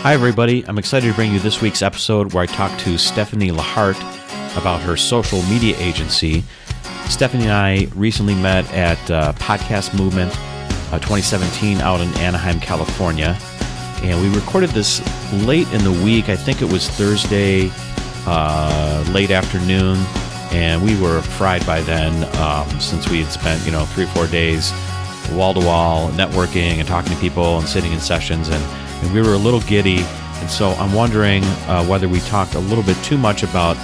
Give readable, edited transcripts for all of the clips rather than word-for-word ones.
Hi everybody, I'm excited to bring you this week's episode where I talk to Stefanie about her social media agency. Stefanie and I recently met at Podcast Movement 2017 out in Anaheim, California. And we recorded this late in the week. I think it was Thursday, late afternoon. And we were fried by then since we had spent, 3 or 4 days wall-to-wall networking and talking to people and sitting in sessions. And we were a little giddy, and so I'm wondering whether we talked a little bit too much about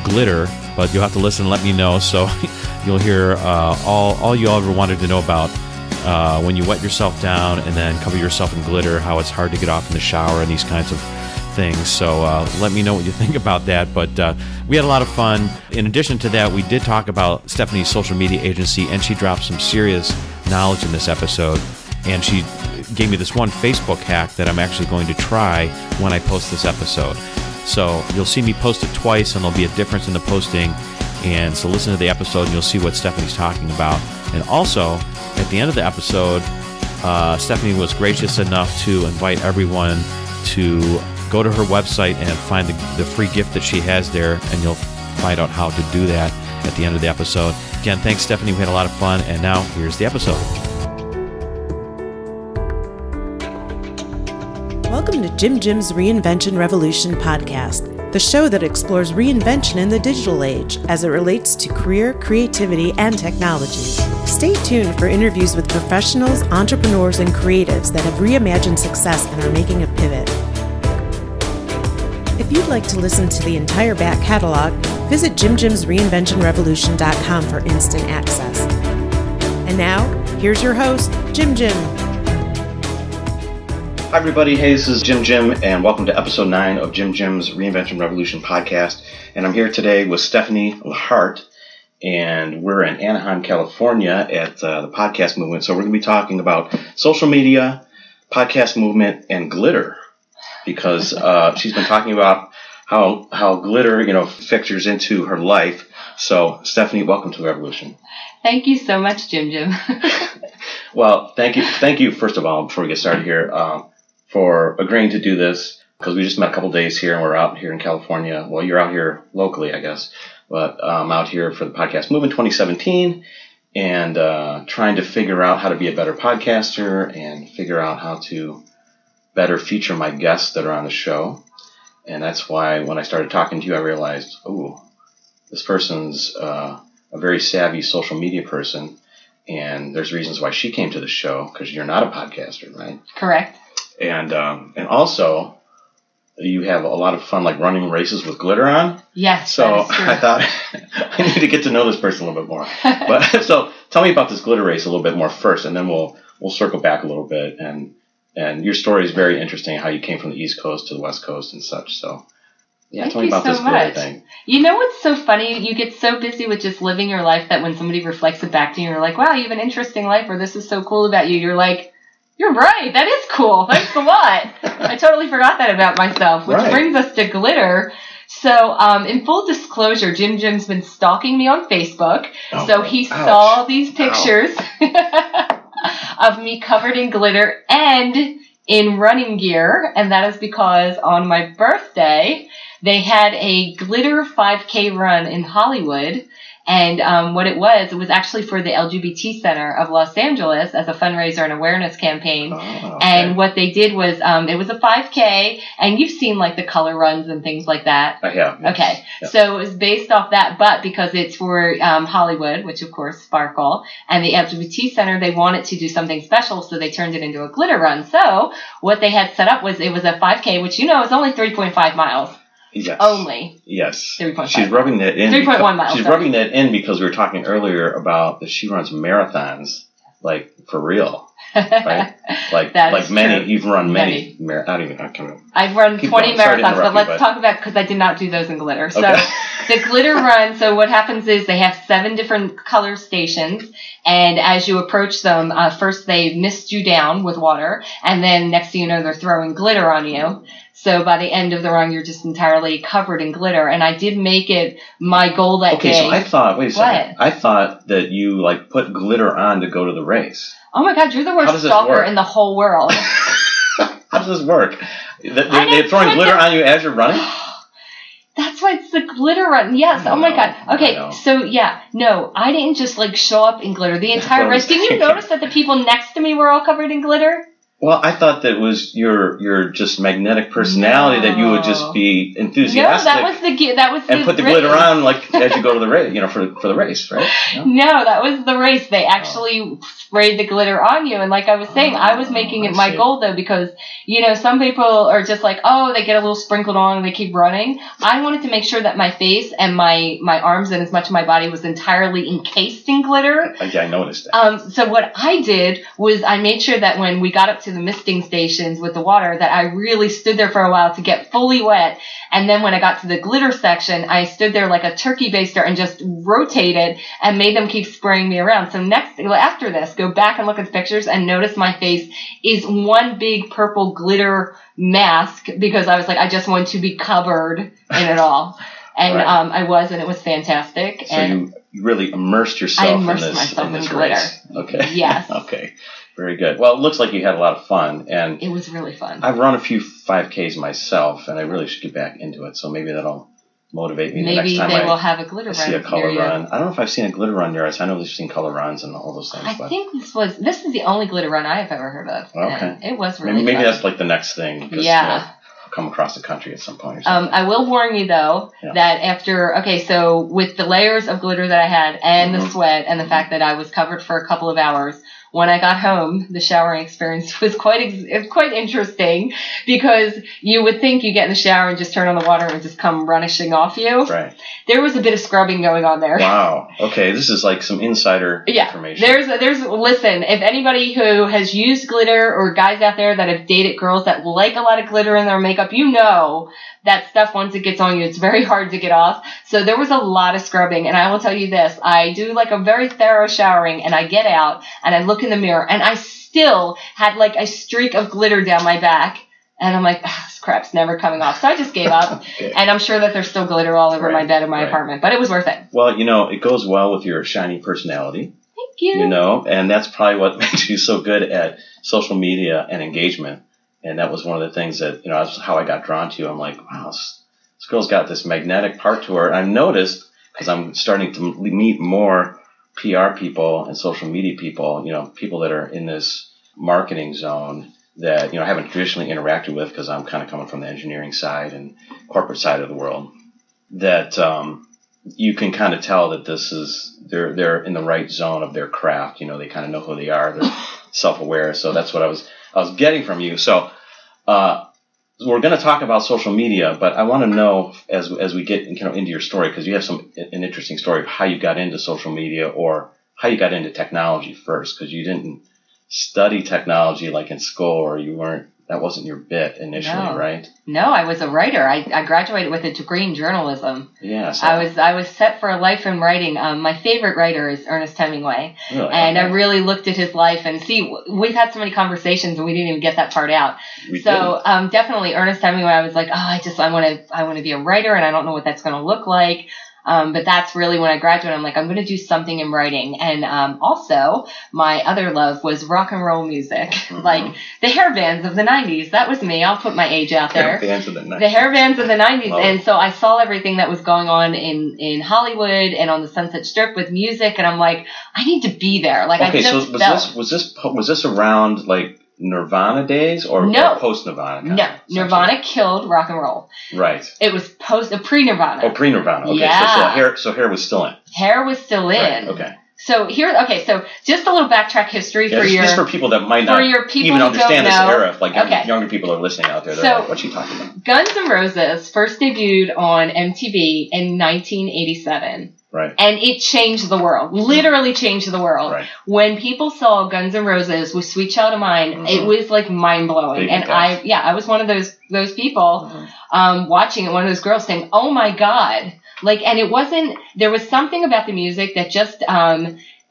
glitter, but you'll have to listen and let me know, so you'll hear all you ever wanted to know about when you wet yourself down and then cover yourself in glitter, how it's hard to get off in the shower and these kinds of things. So let me know what you think about that, but we had a lot of fun. In addition to that, we did talk about Stefanie's social media agency, and she dropped some serious knowledge in this episode, and she gave me this one Facebook hack that I'm actually going to try when I post this episode. So you'll see me post it twice, and there'll be a difference in the posting. And so listen to the episode, and you'll see what Stefanie's talking about. And also, at the end of the episode, Stefanie was gracious enough to invite everyone to go to her website and find the free gift that she has there, and you'll find out how to do that at the end of the episode. Again, thanks, Stefanie. We had a lot of fun, and now here's the episode. Welcome to Jim's Reinvention Revolution podcast, the show that explores reinvention in the digital age as it relates to career, creativity, and technology. Stay tuned for interviews with professionals, entrepreneurs, and creatives that have reimagined success and are making a pivot. If you'd like to listen to the entire back catalog, visit jimreinventionrevolution.com for instant access. And now, here's your host, Jim. Hi everybody, hey, this is Jim, and welcome to episode 9 of Jim's Reinvention Revolution podcast. And I'm here today with Stefanie Lahart, and we're in Anaheim, California at the Podcast Movement. So we're going to be talking about social media, podcast movement, and glitter, because she's been talking about how glitter, figures into her life. So Stefanie, welcome to the Revolution. Thank you so much, Jim. Well, thank you first of all, before we get started here, for agreeing to do this, because we just met a couple days here and we're out here in California. Well, you're out here locally, I guess, but I'm out here for the Podcast Movement 2017 and trying to figure out how to be a better podcaster and figure out how to better feature my guests that are on the show. And that's why when I started talking to you, I realized, this person's a very savvy social media person, and there's reasons why she came to the show, because you're not a podcaster, right? Correct. And also, you have a lot of fun, like running races with glitter on. Yes, so that is true. I thought I need to get to know this person a little bit more. But so tell me about this glitter race a little bit more first, and then we'll circle back a little bit. And your story is very interesting, how you came from the East Coast to the West Coast and such. So yeah, tell me about this glitter thing. You know what's so funny? You get so busy with just living your life that when somebody reflects it back to you, you're like, wow, you have an interesting life, or this is so cool about you. You're like, you're right. That is cool. Thanks a lot. I totally forgot that about myself, which brings us to glitter. So in full disclosure, Jim's been stalking me on Facebook. So he saw these pictures of me covered in glitter and in running gear. And that is because on my birthday, they had a glitter 5K run in Hollywood. And what it was actually for the LGBT Center of Los Angeles as a fundraiser and awareness campaign. Oh, okay. And what they did was it was a 5K, and you've seen like the color runs and things like that. I have. Yes. Okay. Yep. So it was based off that, but because it's for Hollywood, which of course Sparkle, and the LGBT Center, they wanted to do something special, so they turned it into a glitter run. So what they had set up was it was a 5K, which is only 3.5 miles. Yes. Only. Yes. 3.5. She's rubbing that in. 3.1 miles. She's rubbing that in because we were talking earlier about that she runs marathons, like for real, right? Like many. True. You've run many. I've run 20 marathons, but let's talk about, because I did not do those in glitter. So the glitter run. So what happens is they have 7 different color stations, and as you approach them, first they mist you down with water, and then next thing you know, they're throwing glitter on you. So by the end of the run, you're just entirely covered in glitter. And I did make it my goal that day. Okay, so I thought, wait a second. I thought that you put glitter on to go to the race. Oh my God, you're the worst stalker in the whole world. How does this work? They're throwing glitter on you as you're running? That's why it's the glitter run. Yes. Oh my God. Okay. So yeah, no, I didn't just like show up in glitter the entire race. Didn't you notice that the people next to me were all covered in glitter? Well, I thought that was your just magnetic personality that you would just be enthusiastic. No, that was and put the glitter on like as you go to the race, for the race, right? No, that was the race. They actually sprayed the glitter on you, and like I was saying, I was making it my goal though because some people are just like, oh, they get a little sprinkled on and they keep running. I wanted to make sure that my face and my arms and as much of my body was entirely encased in glitter. Yeah, I noticed that. So what I did was I made sure that when we got up to the misting stations with the water that I really stood there for a while to get fully wet. And then when I got to the glitter section, I stood there like a turkey baster and just rotated and made them keep spraying me around. So after this, go back and look at the pictures and notice my face is one big purple glitter mask because I was like, I just want to be covered in it all. And right. I was, and it was fantastic. So and you really immersed yourself in this glitter. Race. Okay. Yes. Okay. Very good. Well, it looks like you had a lot of fun, and it was really fun. I've run a few 5Ks myself, and I really should get back into it. So maybe that'll motivate me. Maybe the next time they will have a glitter run. See a color run. I don't know if I've seen a glitter run near us. I know we've seen color runs and all those things. I think this is the only glitter run I have ever heard of. Okay. It was really maybe fun. that's like the next thing. Yeah. I'll come across the country at some point. Or something. I will warn you though that so with the layers of glitter that I had and the sweat and the fact that I was covered for a couple of hours. When I got home, the showering experience was quite interesting because you would think you get in the shower and just turn on the water and just come rushing off you. Right. There was a bit of scrubbing going on there. Wow. Okay, this is like some insider information. Listen, if anybody who has used glitter or guys out there that have dated girls that like a lot of glitter in their makeup, that stuff, once it gets on you, it's very hard to get off. So there was a lot of scrubbing. And I will tell you this, I do like a very thorough showering and I get out and I look in the mirror and I still had like a streak of glitter down my back. And I'm like, this crap's never coming off. So I just gave up. Okay. And I'm sure that there's still glitter all over my bed in my apartment, but it was worth it. Well, it goes well with your shiny personality. Thank you. And that's probably what makes you so good at social media and engagement. And that was one of the things that, that's how I got drawn to you. I'm like, wow, this girl's got this magnetic part to her. And I've noticed, because I'm starting to meet more PR people and social media people, people that are in this marketing zone that, I haven't traditionally interacted with because I'm kind of coming from the engineering side and corporate side of the world, that you can kind of tell that they're in the right zone of their craft. They kind of know who they are. They're self-aware. So that's what I was getting from you. So we're going to talk about social media, but I want to know as we get into your story, because you have an interesting story of how you got into social media or how you got into technology first, because you didn't study technology like in school, or that wasn't your bit initially, right? No, I was a writer. I graduated with a degree in journalism. Yeah. So I was set for a life in writing. My favorite writer is Earnest Hemingway. Really? And I really looked at his life and we've had so many conversations and we didn't even get that part out. Definitely Earnest Hemingway, I was like, I want to be a writer and I don't know what that's going to look like. But that's really when I graduated, I'm like, I'm going to do something in writing. And also, my other love was rock and roll music, like the hair bands of the 90s. That was me. I'll put my age out there. The hair bands of the 90s. The hair bands of the 90s. And so I saw everything that was going on in Hollywood and on the Sunset Strip with music. And I'm like, I need to be there. Like, okay, so was this around like Nirvana days or post-Nirvana? No, Nirvana killed rock and roll. Right. It was pre-Nirvana. Oh, pre-Nirvana. Okay, yeah. So hair was still in. Hair was still in. Right. Okay. So just a little backtrack history just for people that might not even understand this era. Like younger people are listening out there. They're like, what's she talking about? Guns N' Roses first debuted on MTV in 1987. Right. And it changed the world. Literally changed the world. Right. When people saw Guns N' Roses with Sweet Child of Mine, it was like mind blowing. And I was one of those people watching it, one of those girls saying, "Oh my God." Like, and it wasn't, there was something about the music that just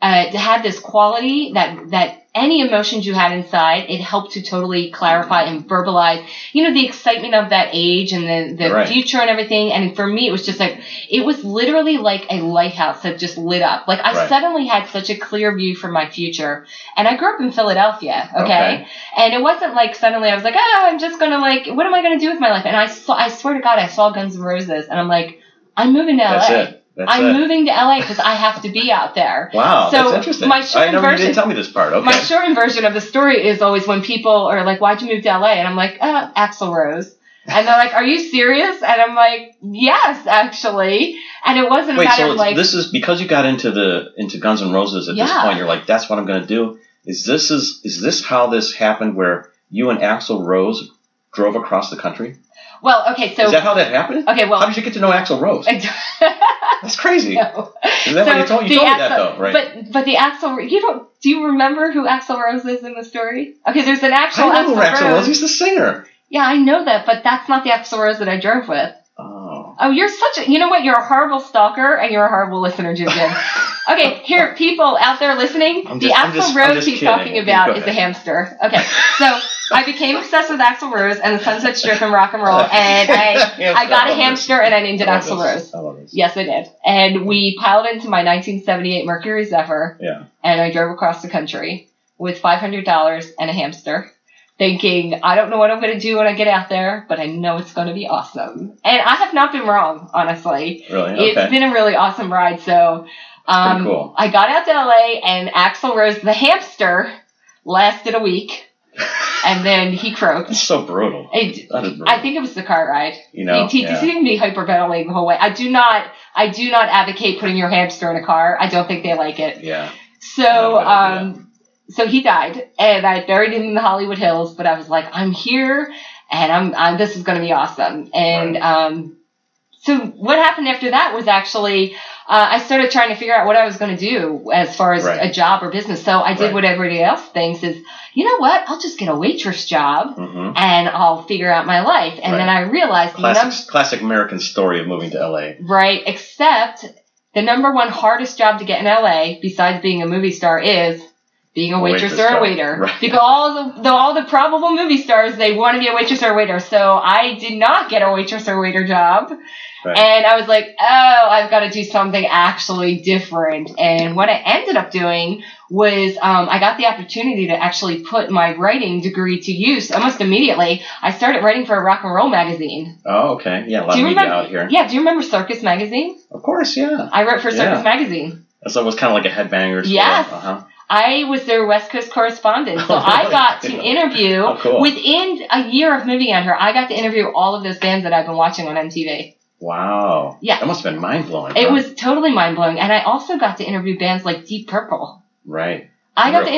had this quality that any emotions you had inside, it helped to totally clarify and verbalize, the excitement of that age and the Right. future and everything. And for me, it was just like, it was literally like a lighthouse that just lit up. Like I Right. suddenly had such a clear view for my future. And I grew up in Philadelphia, okay? And it wasn't like suddenly I was like, I'm just going to what am I going to do with my life? And I swear to God, I saw Guns N' Roses and I'm like, I'm moving to LA. That's it. I'm moving to LA because I have to be out there. Wow, so that's interesting. My short I know you didn't tell me this part. Okay. My shortened version of the story is always when people are like, why'd you move to LA? And I'm like, Axel Rose. And they're like, are you serious? And I'm like, yes, actually. And it wasn't a matter of like... this is because you got into Guns N' Roses at this point, you're like, that's what I'm going to do. Is this how this happened where you and Axel Rose drove across the country? Well, okay, so... Is that how that happened? Okay, well... How did you get to know Axel Rose? That's crazy. No. Is that what you told me that, though, right? But the Axel... do you remember who Axel Rose is in the story? Okay, there's an actual I know who Axel Rose. Rose. He's the singer. Yeah, I know that, but that's not the Axel Rose that I drove with. Oh, you're such a... You know what? You're a horrible stalker, and you're a horrible listener, Jim. Okay, here, people out there listening, the Axel Rose he's talking about is a hamster. Okay, so I became obsessed with Axel Rose and the Sunset Strip and rock and roll, and I got a hamster and I named it Axel Rose. I love this. Yes, I did. And we piled into my 1978 Mercury Zephyr, and I drove across the country with $500 and a hamster, thinking, I don't know what I'm going to do when I get out there, but I know it's going to be awesome. And I have not been wrong, honestly. Really? Okay. It's been a really awesome ride, so... Pretty cool. I got out to LA and Axel Rose, the hamster, lasted a week, and then he croaked. It's so brutal. That is brutal. I think it was the car ride. He seemed to be hyperventilating the whole way. I do not advocate putting your hamster in a car. I don't think they like it. Yeah. So he died, and I buried him in the Hollywood Hills. But I was like, I'm here, and this is going to be awesome. And so what happened after that was actually. I started trying to figure out what I was going to do as far as a job or business. So I did what everybody else thinks is, you know what? I'll just get a waitress job and I'll figure out my life. And then I realized... Classic American story of moving to LA. Right. Except the number one hardest job to get in LA, besides being a movie star, is being a waitress or a waiter. Right. Because all the probable movie stars, they want to be a waitress or a waiter. So I did not get a waitress or waiter job. Right. And I was like, I've got to do something actually different. And what I ended up doing was I got the opportunity to actually put my writing degree to use almost immediately. I started writing for a rock and roll magazine. Oh, okay. Yeah, a lot of media out here. Yeah, do you remember Circus magazine? Of course, yeah. I wrote for Circus magazine. So it was kind of like a headbanger. Yes. I was their West Coast correspondent. So I got to interview, within a year of moving out here, I got to interview all of those bands that I've been watching on MTV. Wow. Yeah. That must have been mind-blowing. It was totally mind-blowing. And I also got to interview bands like Deep Purple. Right. I got to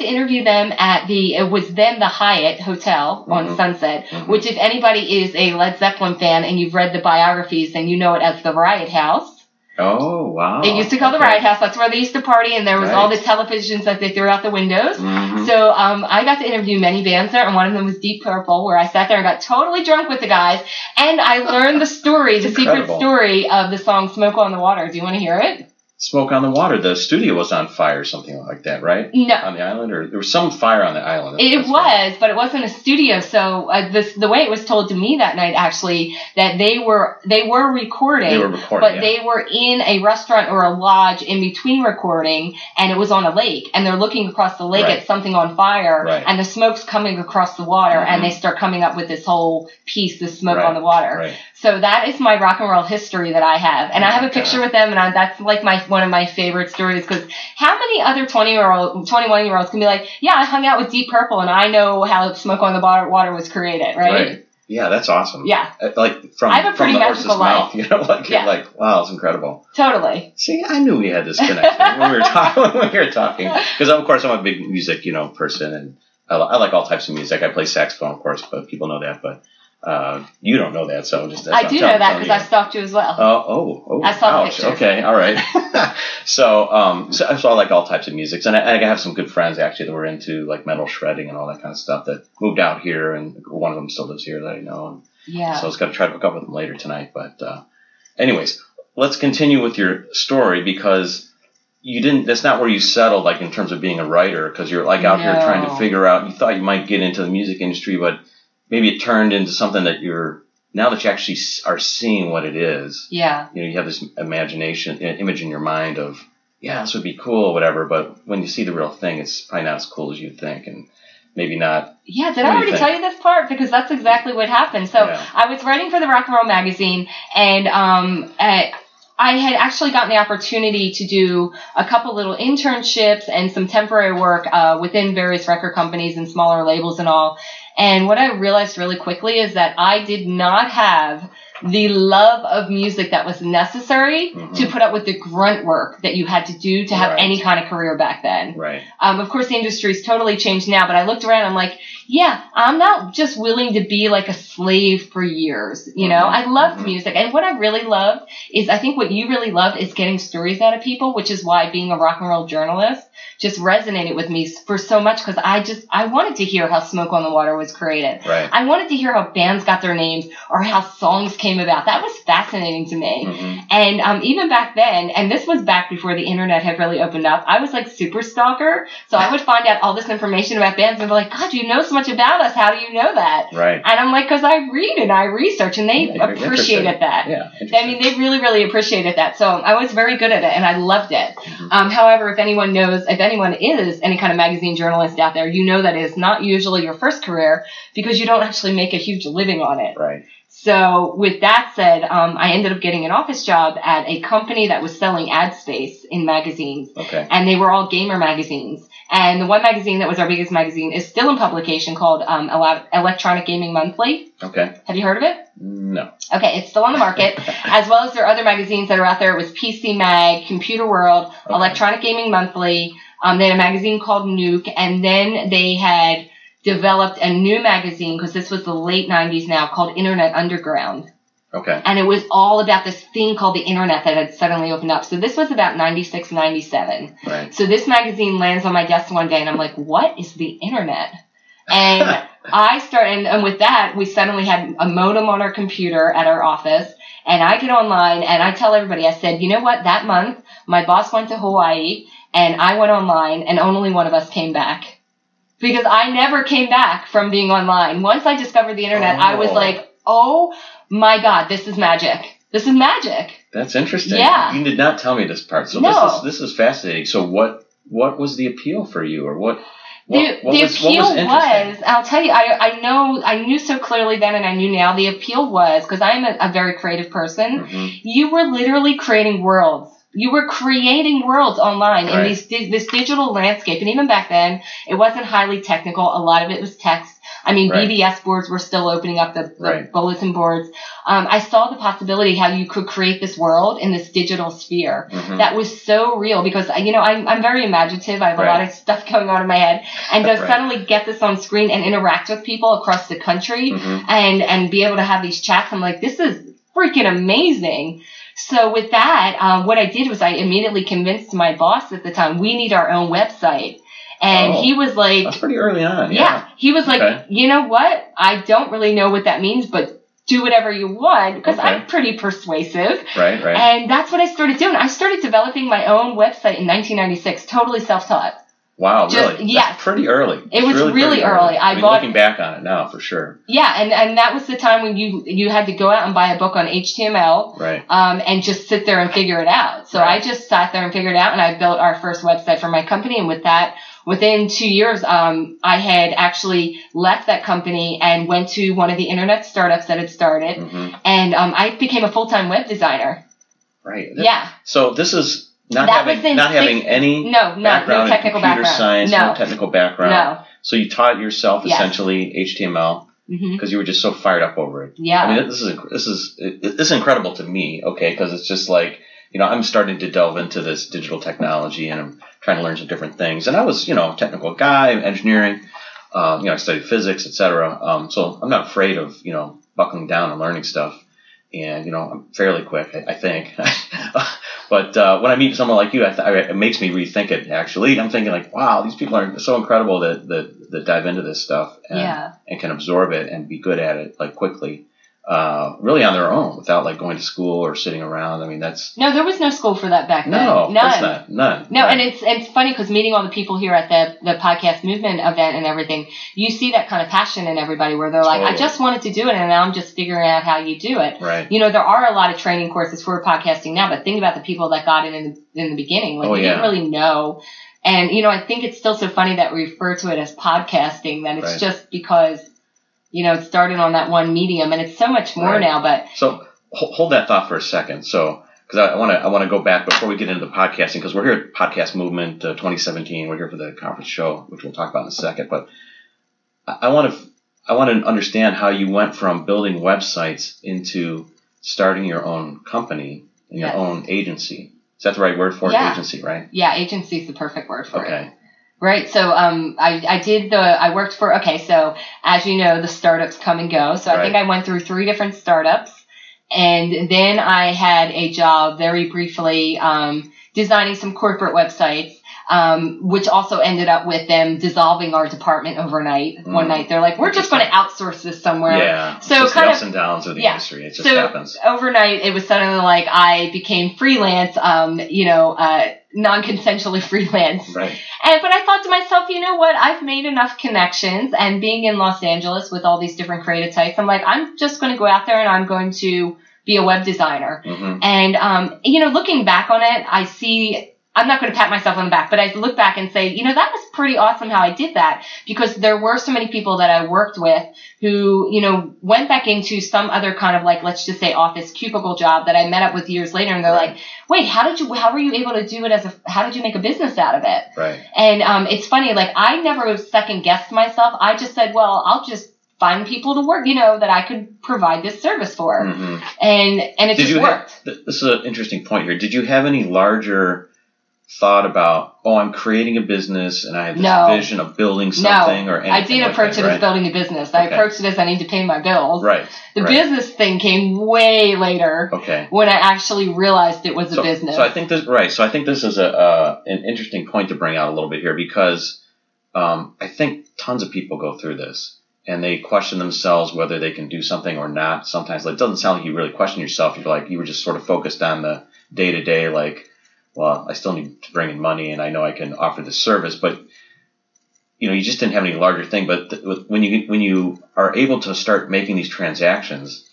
interview them at the Hyatt Hotel on Sunset, which if anybody is a Led Zeppelin fan and you've read the biographies, then you know it as the Riot House. Oh, wow. They used to call the Riot House. That's where they used to party, and there was all the televisions that they threw out the windows. So I got to interview many bands there, and one of them was Deep Purple, where I sat there and got totally drunk with the guys, and I learned the secret story of the song Smoke on the Water. Do you want to hear it? Smoke on the Water. The studio was on fire, something like that, right? No. On the island? Or there was some fire on the island. But it wasn't a studio. So the way it was told to me that night, actually, that they were recording. But they were in a restaurant or a lodge in between recording, and it was on a lake. And they're looking across the lake at something on fire, and the smoke's coming across the water, and they start coming up with this whole piece, this smoke on the water. Right. So that is my rock and roll history that I have. And I have a picture with them, and that's like one of my favorite stories, because how many other 21-year-olds can be like, yeah, I hung out with Deep Purple, and I know how Smoke on the Water was created, right? Yeah, that's awesome. Yeah. Like from I have a pretty the horse's life. mouth, like, wow, it's incredible. Totally. See, I knew we had this connection when we were talking. Because, of course, I'm a big music, person, and I like all types of music. I play saxophone, of course, but people know that, but you don't know that, so just... I do know that because I stalked you as well. I saw the pictures. Okay, all right. So I like all types of music, and I have some good friends, actually, that were into, like, metal shredding and all that kind of stuff that moved out here, and one of them still lives here that I know. And so I was going to try to hook up with them later tonight, but anyways, let's continue with your story, because that's not where you settled, like, in terms of being a writer, because you're, like, out here trying to figure out, you thought you might get into the music industry, but maybe it turned into something that now that you actually are seeing what it is. Yeah. You have this image in your mind of, this would be cool, whatever, but when you see the real thing, it's probably not as cool as you think, and maybe not. Yeah, did I already tell you this part? Because that's exactly what happened. So I was writing for the Rock and Roll magazine, and I had actually gotten the opportunity to do a couple little internships and some temporary work within various record companies and smaller labels and all. And what I realized really quickly is that I did not have the love of music that was necessary to put up with the grunt work that you had to do to have any kind of career back then. Right. Of course, the industry's totally changed now, but I looked around and I'm like, I'm not just willing to be like a slave for years. You know, I loved music. And what I really loved is, I think what you really loved is getting stories out of people, which is why being a rock and roll journalist just resonated with me for so much, because I wanted to hear how Smoke on the Water was created. Right. I wanted to hear how bands got their names or how songs came about. That was fascinating to me. And even back then, and this was back before the internet had really opened up, I was like super stalker. So I would find out all this information about bands and be like, God, you know so much about us. How do you know that? Right. And I'm like, because I read and I research, and they appreciated that. Yeah. I mean, they really, really appreciated that. So I was very good at it, and I loved it. However, if anyone is any kind of magazine journalist out there, you know that is not usually your first career, because you don't actually make a huge living on it. Right. So with that said, I ended up getting an office job at a company that was selling ad space in magazines. Okay. And they were all gamer magazines. And the one magazine that was our biggest magazine is still in publication, called Electronic Gaming Monthly. Okay. Have you heard of it? No. Okay, it's still on the market, as well as there are other magazines that are out there. It was PC Mag, Computer World, Electronic Gaming Monthly. They had a magazine called Nuke, and then they had developed a new magazine, because this was the late 90s now, called Internet Underground. Okay. And it was all about this thing called the internet that had suddenly opened up. So this was about 96, 97. Right. So this magazine lands on my desk one day, and I'm like, what is the internet? And I started, and with that, we suddenly had a modem on our computer at our office. And I get online, and I tell everybody, I said, you know what? That month, my boss went to Hawaii, and I went online, and only one of us came back. Because I never came back from being online. Once I discovered the internet, I was like, oh my God, this is magic. This is magic. That's interesting. Yeah. You did not tell me this part. So no. This is fascinating. So what was the appeal for you, or what the appeal was, I'll tell you, I knew so clearly then, and I knew now, the appeal was, because I'm a very creative person, you were literally creating worlds. You were creating worlds online in this digital landscape. And even back then, it wasn't highly technical. A lot of it was text. I mean, BBS boards were still opening up, the bulletin boards. I saw the possibility how you could create this world in this digital sphere. That was so real, because, you know, I'm very imaginative. I have a lot of stuff going on in my head. And to suddenly get this on screen and interact with people across the country and be able to have these chats, I'm like, this is freaking amazing. So with that, what I did was I immediately convinced my boss at the time, we need our own website. And he was like... That's pretty early on, yeah. He was like, you know what? I don't really know what that means, but do whatever you want, because I'm pretty persuasive. Right. And that's what I started doing. I started developing my own website in 1996, totally self-taught. Wow, really? Yes. That's pretty early. It was really early. I mean, looking back on it now, for sure. Yeah, and that was the time when you had to go out and buy a book on HTML, and just sit there and figure it out. So I just sat there and figured it out, and I built our first website for my company. And with that, within 2 years, I had actually left that company and went to one of the internet startups that had started, and I became a full-time web designer. Right. Yeah. So this is... Not having any background in computer science, no technical background. No. So you taught yourself essentially HTML because you were just so fired up over it. Yeah. I mean, this is incredible to me. Okay, because it's just like, you know, I'm starting to delve into this digital technology, and I'm trying to learn some different things. And I was, you know, a technical guy, engineering. You know, I studied physics, etc. So I'm not afraid of, you know, buckling down and learning stuff. And, you know, I'm fairly quick, I think. But when I meet someone like you, it makes me rethink it, actually. I'm thinking, like, wow, these people are so incredible that dive into this stuff and can absorb it and be good at it, like, quickly. really on their own without like going to school or sitting around. I mean, no, there was no school for that back then. No, none. None. No, right. and it's funny because meeting all the people here at the podcast movement event and everything, you see that kind of passion in everybody where they're like, I just wanted to do it and now I'm just figuring out how you do it. Right. You know, there are a lot of training courses for podcasting now, but think about the people that got it in the beginning. Like, they didn't really know. And, you know, I think it's still so funny that we refer to it as podcasting, that it's just because, you know, it started on that one medium, and it's so much more now. But so hold that thought for a second. So, because I want to go back before we get into the podcasting, because we're here at Podcast Movement 2017. We're here for the conference show, which we'll talk about in a second. But I want to understand how you went from building websites into starting your own company and your own agency. Is that the right word for it? Agency, right? Yeah, agency is the perfect word for it. Right. So I worked for, so as you know, the startups come and go. So I think I went through 3 different startups. And then I had a job very briefly designing some corporate websites, which also ended up with them dissolving our department overnight. One night they're like, we're just going to outsource this somewhere. Yeah. So just kind the of ups and downs of the industry. It just happens. Overnight it was suddenly like I became freelance, non-consensually freelance. Right. But I thought to myself, you know what? I've made enough connections, and being in Los Angeles with all these different creative types, I'm like, I'm just going to go out there and I'm going to be a web designer. And, looking back on it, I see, I'm not going to pat myself on the back, but I look back and say, you know, that was pretty awesome how I did that, because there were so many people that I worked with who, you know, went back into some other kind of like, let's just say office cubicle job that I met up with years later. And they're like, wait, how were you able to do it how did you make a business out of it? Right. And, it's funny, like I never second guessed myself. I just said, well, I'll just find people to work, you know, that I could provide this service for. And it just worked. This is an interesting point here. Did you have any larger thought about, I'm creating a business and I have this vision of building something or anything? I didn't approach it as building a business. I approached it as I need to pay my bills. Right. The business thing came way later. When I actually realized it was a business. So I think this is an interesting point to bring out a little bit here, because I think tons of people go through this and they question themselves whether they can do something or not. Sometimes it doesn't sound like you really question yourself. You're like, you were just sort of focused on the day to day, like, well, I still need to bring in money and I know I can offer this service, but you know, you just didn't have any larger thing. But when you are able to start making these transactions,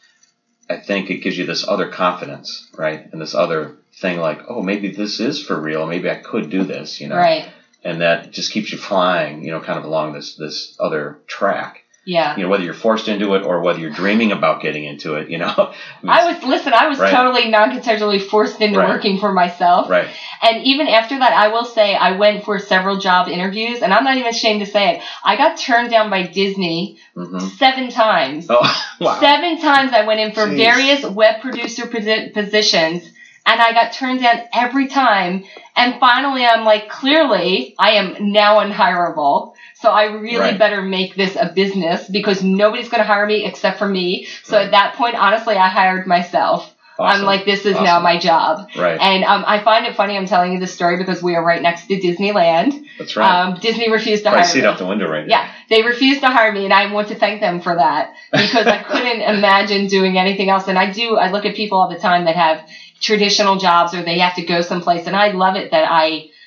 I think it gives you this other confidence, right? And this other thing like, oh, maybe this is for real. Maybe I could do this, you know? Right. And that just keeps you flying, you know, kind of along this other track. Yeah. You know, whether you're forced into it or whether you're dreaming about getting into it, you know. I was totally non-consensually forced into working for myself. Right. And even after that, I will say I went for several job interviews, and I'm not even ashamed to say it. I got turned down by Disney 7 times. Oh, wow. 7 times I went in for various web producer positions, and I got turned down every time. And finally, I'm like, clearly, I am now unhireable. So I really better make this a business, because nobody's going to hire me except for me. So at that point, honestly, I hired myself. Awesome. I'm like, this is now my job. Right. And I find it funny I'm telling you this story because we are right next to Disneyland. That's right. Disney refused to hire me. I see it out the window right now. Yeah, they refused to hire me, and I want to thank them for that, because I couldn't imagine doing anything else. And I look at people all the time that have traditional jobs or they have to go someplace, and I love it that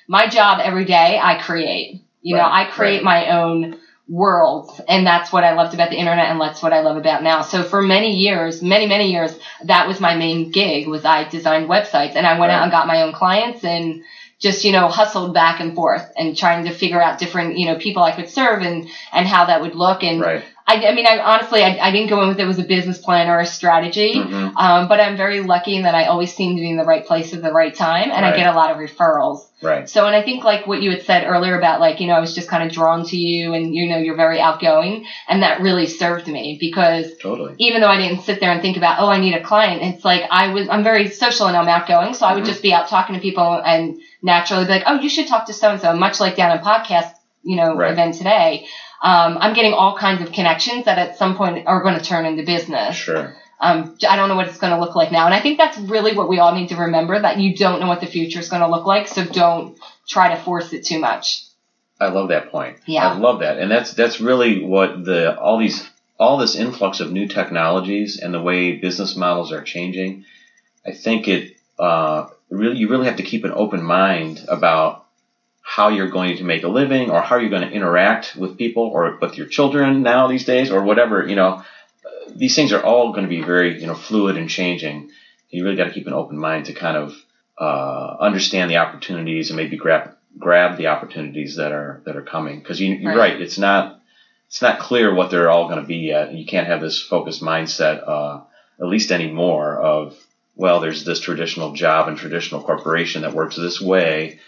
my job every day, I create. You know, I create my own worlds, and that's what I loved about the internet, and that's what I love about now. So for many years, many years, that was my main gig, was I designed websites, and I went out and got my own clients and just, you know, hustled back and forth and trying to figure out different, you know, people I could serve and how that would look. And I mean, honestly, I didn't go in with it was a business plan or a strategy, but I'm very lucky in that I always seem to be in the right place at the right time, and I get a lot of referrals. Right. So, and I think like what you had said earlier about like, you know, I was just kind of drawn to you, and, you know, you're very outgoing, and that really served me, because even though I didn't sit there and think about, I need a client, it's like I'm very social and I'm outgoing. So I would just be out talking to people and naturally be like, you should talk to so-and-so, much like down in podcast, you know, event today. I'm getting all kinds of connections that at some point are going to turn into business. Sure. I don't know what it's going to look like now. And I think that's really what we all need to remember, that you don't know what the future is going to look like. So don't try to force it too much. I love that point. Yeah. I love that. And that's really what all these all this influx of new technologies and the way business models are changing, I think you really have to keep an open mind about how you're going to make a living, or how you're going to interact with people, or with your children now these days, or whatever. These things are all going to be very, fluid and changing. You really got to keep an open mind to kind of understand the opportunities and maybe grab the opportunities that are coming. Because you're right, it's not clear what they're all going to be yet. You can't have this focused mindset, at least anymore, of, well, there's this traditional job and traditional corporation that works this way,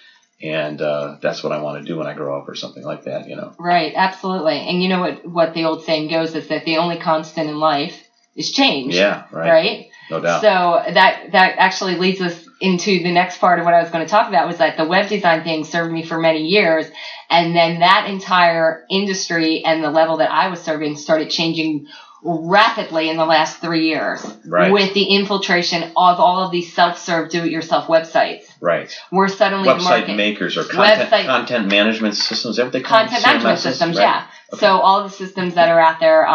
and that's what I want to do when I grow up, or something like that. Right, absolutely. And you know what the old saying goes is that the only constant in life is change. Yeah, right. Right? No doubt. So that actually leads us into the next part of what I was going to talk about, was that the web design thing served me for many years. And then that entire industry and the level that I was serving started changing rapidly in the last 3 years, right, with the infiltration of all of these self-serve do-it-yourself websites. Right. We're suddenly website makers, or content management systems. Is that what they call content management systems? Right. Yeah. Okay. So all the systems that are out there,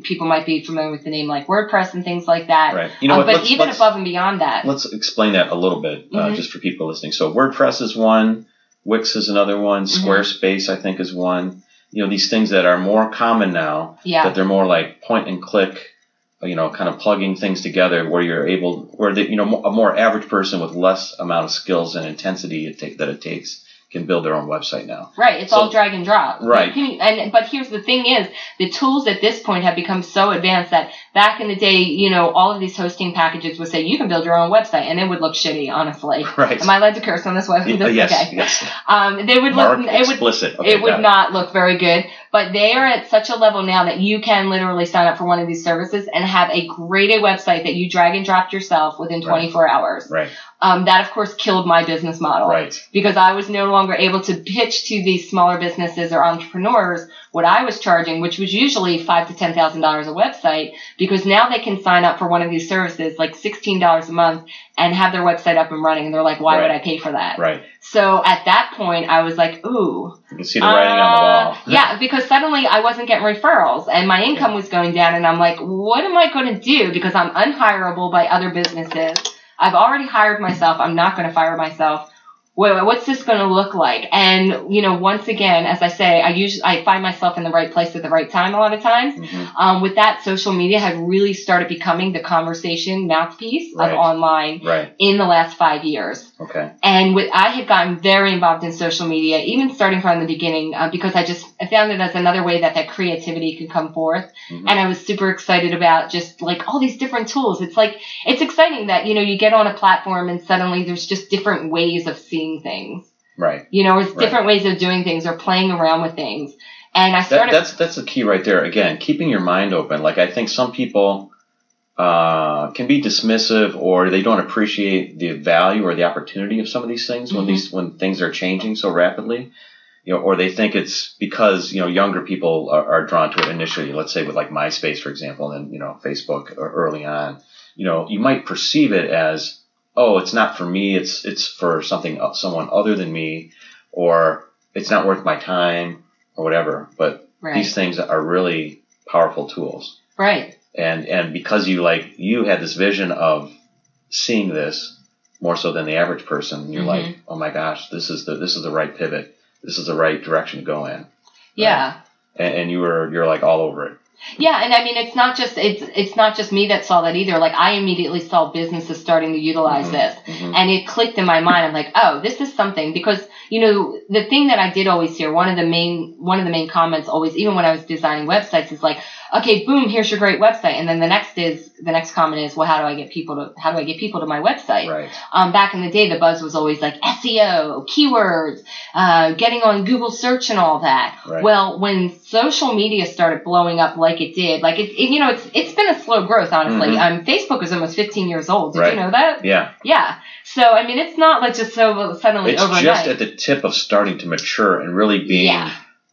people might be familiar with the name like WordPress and things like that. Right. But even above and beyond that, let's explain that a little bit, just for people listening. So WordPress is one, Wix is another one, Squarespace I think is one. These things that are more common now, that they're more like point and click, kind of plugging things together, where you're able, a more average person with less amount of skills and intensity that it takes can build their own website now. Right. It's all drag and drop. Right. But here's the thing is, the tools at this point have become so advanced that back in the day, all of these hosting packages would say you can build your own website, and it would look shitty, honestly. Right. Am I allowed to curse on this website? Yes. Okay. Yes. They would Mark look explicit. Okay, it would not look very good. But they are at such a level now that you can literally sign up for one of these services and have a great website that you drag and drop yourself within 24 hours. Right. That, of course, killed my business model. Right. Because I was no longer able to pitch to these smaller businesses or entrepreneurs what I was charging, which was usually $5,000 to $10,000 a website, because now they can sign up for one of these services, like $16 a month, and have their website up and running. And they're like, why would I pay for that? Right. So at that point, I was like, ooh. You can see the writing on the wall. Yeah, because suddenly I wasn't getting referrals, and my income was going down, and I'm like, what am I going to do? Because I'm unhireable by other businesses. I've already hired myself. I'm not going to fire myself. What's this going to look like? And, once again, as I say, I find myself in the right place at the right time a lot of times. Mm-hmm. With that, social media had really started becoming the conversation mouthpiece of online in the last 5 years. Okay. And I had gotten very involved in social media, even starting from the beginning, because I found it as another way that creativity could come forth. Mm-hmm. And I was super excited about just like all these different tools. It's exciting that, you get on a platform and suddenly there's just different ways of seeing things. Right. It's different ways of doing things or playing around with things. And I started... That's the key right there. Again, keeping your mind open. Like, I think some people can be dismissive, or they don't appreciate the value or the opportunity of some of these things when things are changing so rapidly. Or they think it's because, younger people are drawn to it initially, let's say with like MySpace, for example, and, Facebook early on. You might perceive it as, oh, it's not for me, it's for someone other than me, or it's not worth my time, or whatever. But these things are really powerful tools. Right. And because you had this vision of seeing this more so than the average person, you're like, oh my gosh, this is the right pivot. This is the right direction to go in. Right? Yeah. And you're like all over it. Yeah, and I mean, it's not just me that saw that either. Like, I immediately saw businesses starting to utilize this, and it clicked in my mind. I'm like, oh, this is something, because the thing that I did always hear, one of the main comments always, even when I was designing websites, is like, okay, boom, here's your great website, and then the next comment is, well, how do I get people to my website? Right. Back in the day, the buzz was always like SEO, keywords, getting on Google search and all that. Right. Well, when social media started blowing up like it did, it's been a slow growth, honestly. Facebook is almost 15 years old. Did you know that? Yeah. Yeah. So, I mean, it's not like just so suddenly overnight. It's just at the tip of starting to mature and really being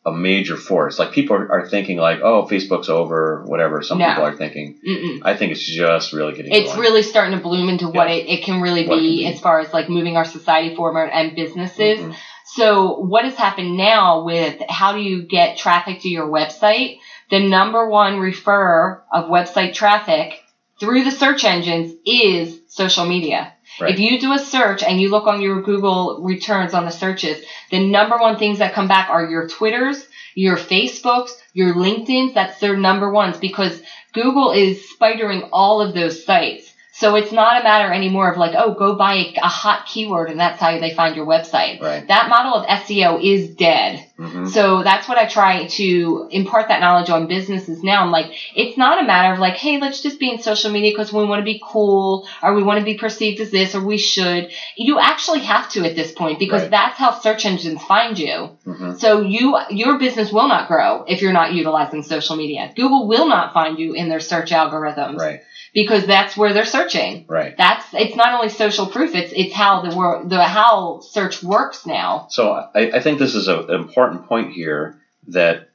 a major force. Like, people are thinking like, oh, Facebook's over, whatever. Some people are thinking. I think it's just really getting going. It's really starting to bloom into what it can really be as far as like moving our society forward and businesses. So what has happened now with how do you get traffic to your website? the number one referrer of website traffic through the search engines is social media. Right. If you do a search and you look on your Google returns on the searches, the number one things that come back are your Twitters, your Facebooks, your LinkedIns. That's their number ones because Google is spidering all of those sites. So it's not a matter anymore of like, oh, go buy a hot keyword and that's how they find your website. Right. That model of SEO is dead. Mm-hmm. So that's what I try to impart that knowledge on businesses now. I'm like, it's not a matter of like, hey, let's just be in social media because we want to be cool or we want to be perceived as this or we should. You actually have to at this point because right. that's how search engines find you. Mm-hmm. So your business will not grow if you're not utilizing social media. Google will not find you in their search algorithms. Right. Because that's where they're searching. Right. It's not only social proof, it's how how search works now. So I think this is an important point here that,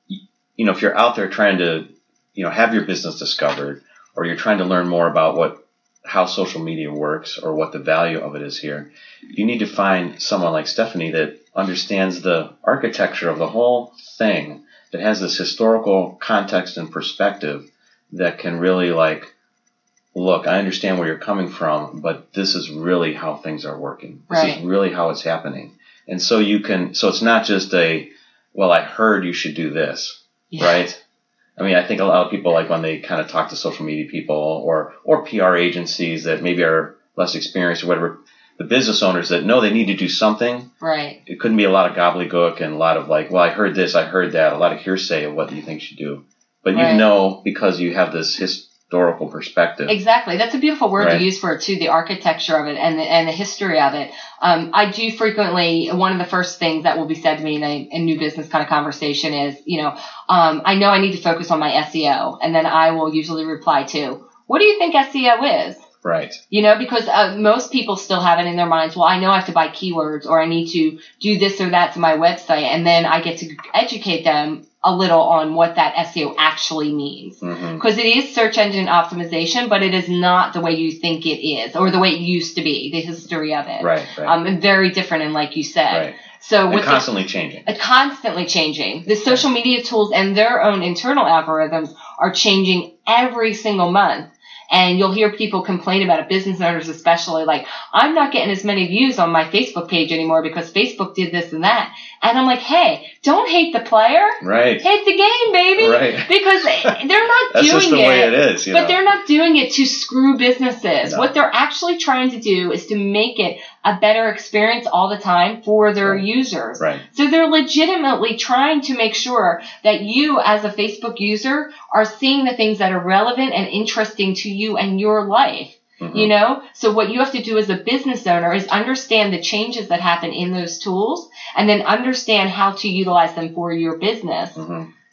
you know, if you're out there trying to, you know, have your business discovered or you're trying to learn more about how social media works or what the value of it is here, you need to find someone like Stefanie that understands the architecture of the whole thing, that has this historical context and perspective that can really like, look, I understand where you're coming from, but this is really how things are working. This right. is really how it's happening. And so so it's not just well, I heard you should do this, yeah. right? I mean, I think a lot of people, like when they kind of talk to social media people or PR agencies that maybe are less experienced or whatever, the business owners that know they need to do something. Right. It couldn't be a lot of gobbledygook and a lot of like, well, I heard this, I heard that, a lot of hearsay of what you think you should do. But right. you know, because you have this historical perspective. Exactly. That's a beautiful word right. to use for it too, the architecture of it and the history of it. I do frequently, one of the first things that will be said to me in a new business kind of conversation is, you know I need to focus on my SEO. And then I will usually reply to, what do you think SEO is? Right. You know, because most people still have it in their minds, well, I know I have to buy keywords or I need to do this or that to my website. And then I get to educate them a little on what that SEO actually means. Because it is search engine optimization, but it is not the way you think it is or the way it used to be, the history of it. Right. And very different, and like you said. Right. So and constantly changing. Constantly changing. The social media tools and their own internal algorithms are changing every single month. And you'll hear people complain about it, business owners especially, like, I'm not getting as many views on my Facebook page anymore because Facebook did this and that. And I'm like, hey, don't hate the player. Right. Hate the game, baby. Right. Because they're not That's doing just the way it is. But they're not doing it to screw businesses. No. What they're actually trying to do is to make it a better experience all the time for their right. users. Right. So they're legitimately trying to make sure that you as a Facebook user are seeing the things that are relevant and interesting to you and your life. You know, so what you have to do as a business owner is understand the changes that happen in those tools and then understand how to utilize them for your business.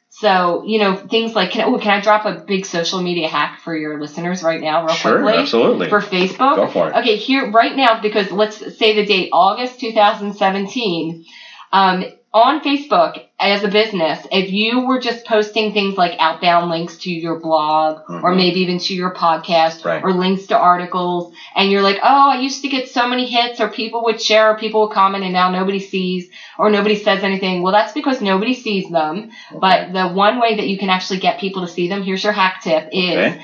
So, you know, things like, can I drop a big social media hack for your listeners right now real quickly? Sure, absolutely. For Facebook? Go for it. Okay, here right now, because let's say the date, August 2017, on Facebook, as a business, if you were just posting things like outbound links to your blog or maybe even to your podcast right. or links to articles, and you're like, oh, I used to get so many hits or people would share or people would comment and now nobody sees or nobody says anything. Well, that's because nobody sees them. Okay. But the one way that you can actually get people to see them, here's your hack tip, is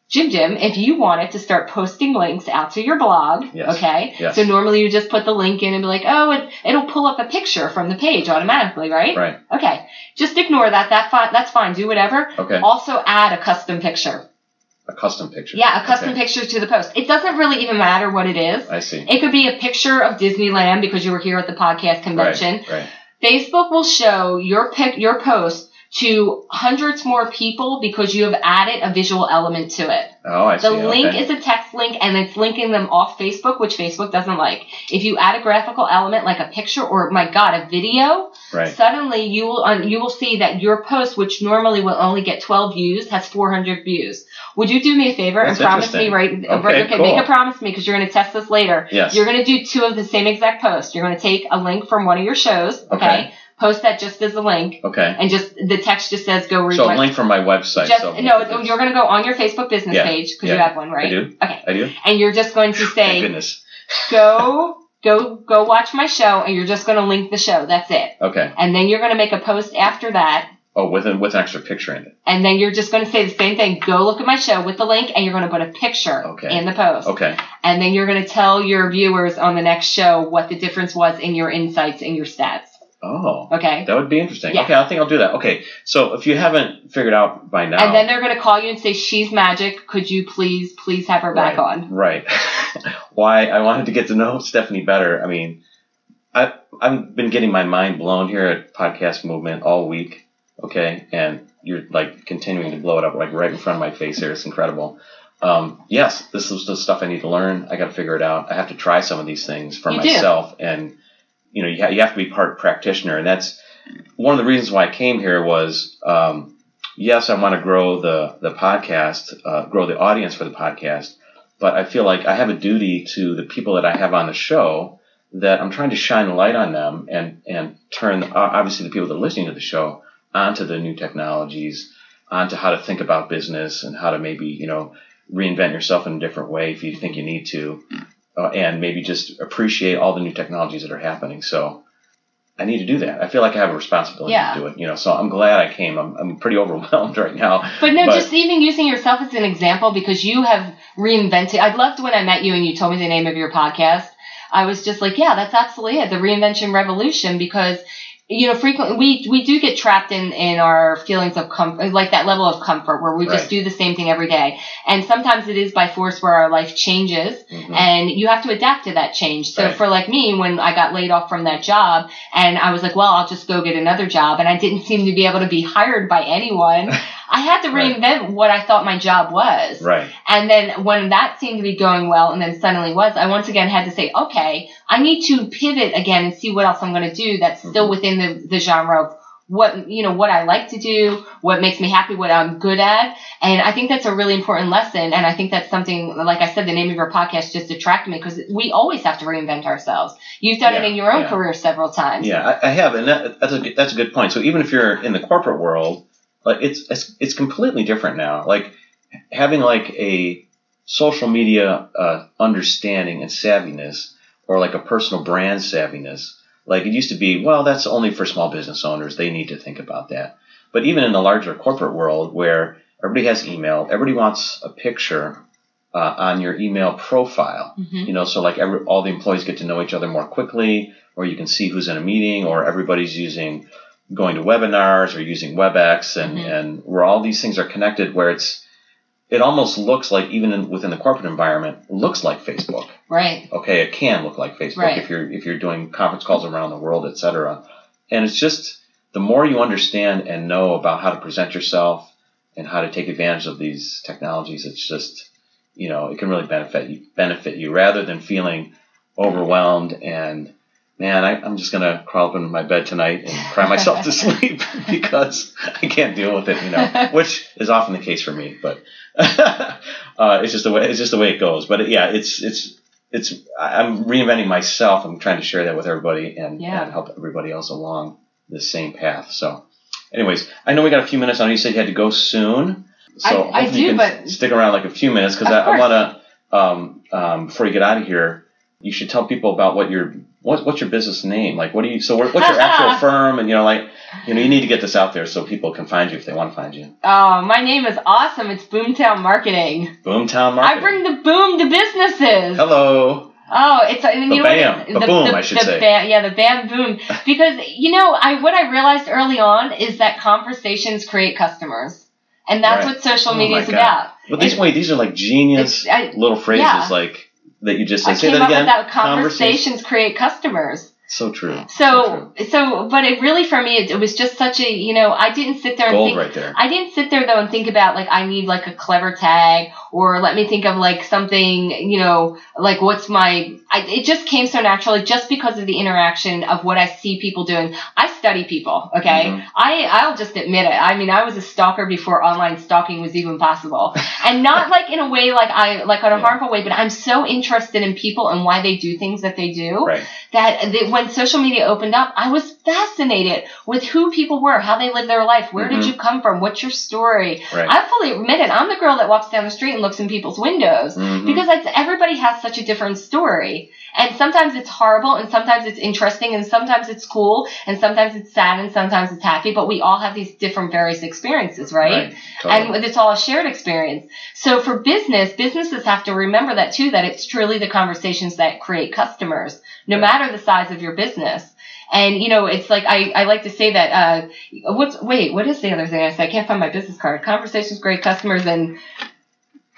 Jim, if you wanted to start posting links out to your blog, yes. okay? Yes. So normally you just put the link in and be like, oh, it'll pull up a picture from the page automatically, right? Right. Okay. Just ignore that. That's fine. Do whatever. Okay. Also add a custom picture. A custom picture. Yeah, a custom picture to the post. It doesn't really even matter what it is. I see. It could be a picture of Disneyland because you were here at the podcast convention. Right. Facebook will show your post to hundreds more people because you have added a visual element to it. Oh, I see. The link is a text link, and it's linking them off Facebook, which Facebook doesn't like. If you add a graphical element like a picture or, my God, a video, right. suddenly you will see that your post, which normally will only get 12 views, has 400 views. Would you do me a favor and promise me Okay, cool. Make a promise to me because you're going to test this later. Yes. You're going to do 2 of the same exact posts. You're going to take a link from one of your shows, okay? Post that just as a link. Okay. And just the text just says go read. So a link from my website. You're going to go on your Facebook business page because you have one, right? I do. Okay. I do. And you're just going to say, Thank goodness. go watch my show, and you're just going to link the show. That's it. Okay. And then you're going to make a post after that Oh, with an extra picture in it. And then you're just going to say the same thing. Go look at my show with the link, and you're going to put a picture in the post. Okay. And then you're going to tell your viewers on the next show what the difference was in your insights and your stats. Oh. Okay. That would be interesting. Yeah. Okay, I think I'll do that. Okay. So if you haven't figured out by now. And then they're going to call you and say, she's magic. Could you please have her back on? Right. Why I wanted to get to know Stefanie better. I mean, I've been getting my mind blown here at Podcast Movement all week. Okay, and you're like continuing to blow it up like right in front of my face here. It's incredible. Yes, this is the stuff I need to learn. I got to figure it out. I have to try some of these things for myself, and you have to be part practitioner. And that's one of the reasons why I came here was, yes, I want to grow the podcast, grow the audience for the podcast, but I feel like I have a duty to the people that I have on the show that I'm trying to shine a light on them and turn obviously the people that are listening to the show onto the new technologies, onto how to think about business and how to maybe, reinvent yourself in a different way if you think you need to, and maybe just appreciate all the new technologies that are happening. So I need to do that. I feel like I have a responsibility to do it, so I'm glad I came. I'm pretty overwhelmed right now. But just even using yourself as an example, because you have reinvented. I loved when I met you and you told me the name of your podcast. I was just like, yeah, that's absolutely it. The Reinvention Revolution, because frequently we do get trapped in our feelings of comfort, like that level of comfort where we just do the same thing every day. And sometimes it is by force where our life changes, and you have to adapt to that change. So for like me, when I got laid off from that job and I was like, well, I'll just go get another job, and I didn't seem to be able to be hired by anyone. I had to reinvent what I thought my job was. Right. And then when that seemed to be going well and then suddenly was, I once again had to say, okay, I need to pivot again and see what else I'm going to do that's still within the genre of what I like to do, what makes me happy, what I'm good at. And I think that's a really important lesson. And I think that's something, like I said, the name of your podcast just attracted me, because we always have to reinvent ourselves. You've done it in your own career several times. Yeah, I have. And that's a good point. So even if you're in the corporate world, like it's completely different now. Like having like a social media understanding and savviness, or like a personal brand savviness. Like it used to be, well, that's only for small business owners. They need to think about that. But even in the larger corporate world where everybody has email, everybody wants a picture on your email profile. So like all the employees get to know each other more quickly, or you can see who's in a meeting, or everybody's going to webinars or using WebEx, and where all these things are connected, where it almost looks like, even within the corporate environment, looks like Facebook. Right. Okay, it can look like Facebook if you're doing conference calls around the world, etc. And it's just the more you understand and know about how to present yourself and how to take advantage of these technologies, it's just it can really benefit you rather than feeling overwhelmed and, man, I'm just gonna crawl up into my bed tonight and cry myself to sleep because I can't deal with it, which is often the case for me. But it's just the way it goes. But I'm reinventing myself. I'm trying to share that with everybody and help everybody else along the same path. So, anyways, I know we got a few minutes. I know you said you had to go soon, so I do, you can but stick around like a few minutes, because I want to before you get out of here, you should tell people about what's your business name? Like, what's your actual firm? And, you need to get this out there so people can find you if they want to find you. Oh, my name is awesome. It's Boomtown Marketing. Boomtown Marketing. I bring the boom to businesses. Hello. Oh, it's the boom, I should say. The bam boom. Because, what I realized early on is that conversations create customers. And that's what social media is about. But these are like genius little phrases like that you just say. Say that again. That conversations create customers. So true. But it really, for me, it was just such a, I didn't sit there and gold think. Right there. I didn't sit there, though, and think about, like, I need, like, a clever tag, or let me think of, like, something, like, it just came so naturally just because of the interaction of what I see people doing. I study people, okay? I'll just admit it. I mean, I was a stalker before online stalking was even possible. And not, like, in a way, on a harmful way, but I'm so interested in people and why they do things that they do. Right. That when social media opened up, I was fascinated with who people were, how they live their life. Where did you come from? What's your story? Right. I fully admit it. I'm the girl that walks down the street and looks in people's windows because everybody has such a different story. And sometimes it's horrible, and sometimes it's interesting, and sometimes it's cool, and sometimes it's sad, and sometimes it's happy. But we all have these different various experiences, right? Totally. And it's all a shared experience. So for businesses have to remember that too, that it's truly the conversations that create customers, no matter the size of your business. And, you know, it's like, I like to say that, what is the other thing I said? I can't find my business card. Conversations, great customers, and,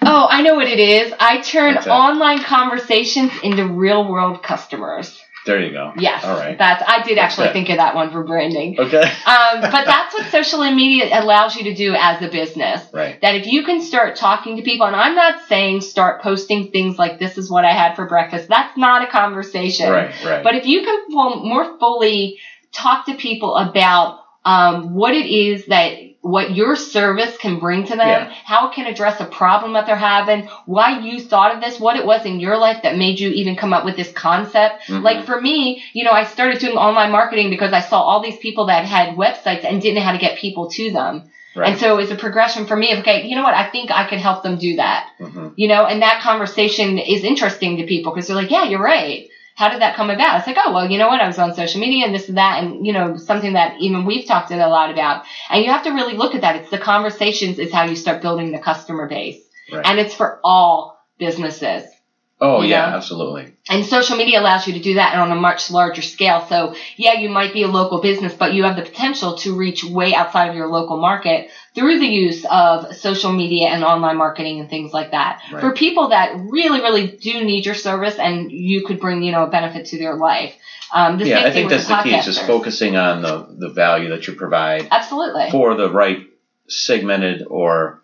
oh, I know what it is. I turn online conversations into real world customers. There you go. Yes. All right. I did actually think of that one for branding. Okay. But that's what social media allows you to do as a business. Right. That if you can start talking to people, and I'm not saying start posting things like this is what I had for breakfast. That's not a conversation. Right. But if you can more fully talk to people about what it is what your service can bring to them, how it can address a problem that they're having, why you thought of this, what it was in your life that made you even come up with this concept. Mm-hmm. Like for me, you know, I started doing online marketing because I saw all these people that had websites and didn't know how to get people to them. Right. And so it was a progression for me of, okay, you know what, I think I could help them do that. Mm-hmm. You know, and that conversation is interesting to people because they're like, yeah, you're right. How did that come about? It's like, oh, well, you know what? I was on social media and this and that. And, you know, something that even we've talked a lot about. And you have to really look at that. It's the conversations is how you start building the customer base. Right. And it's for all businesses. Oh, yeah, absolutely. And social media allows you to do that on a much larger scale. So, yeah, you might be a local business, but you have the potential to reach way outside of your local market through the use of social media and online marketing and things like that. Right. For people that really, really do need your service and you could bring, you know, a benefit to their life. I think that's the key. It's just focusing on the value that you provide. Absolutely. For the right segmented or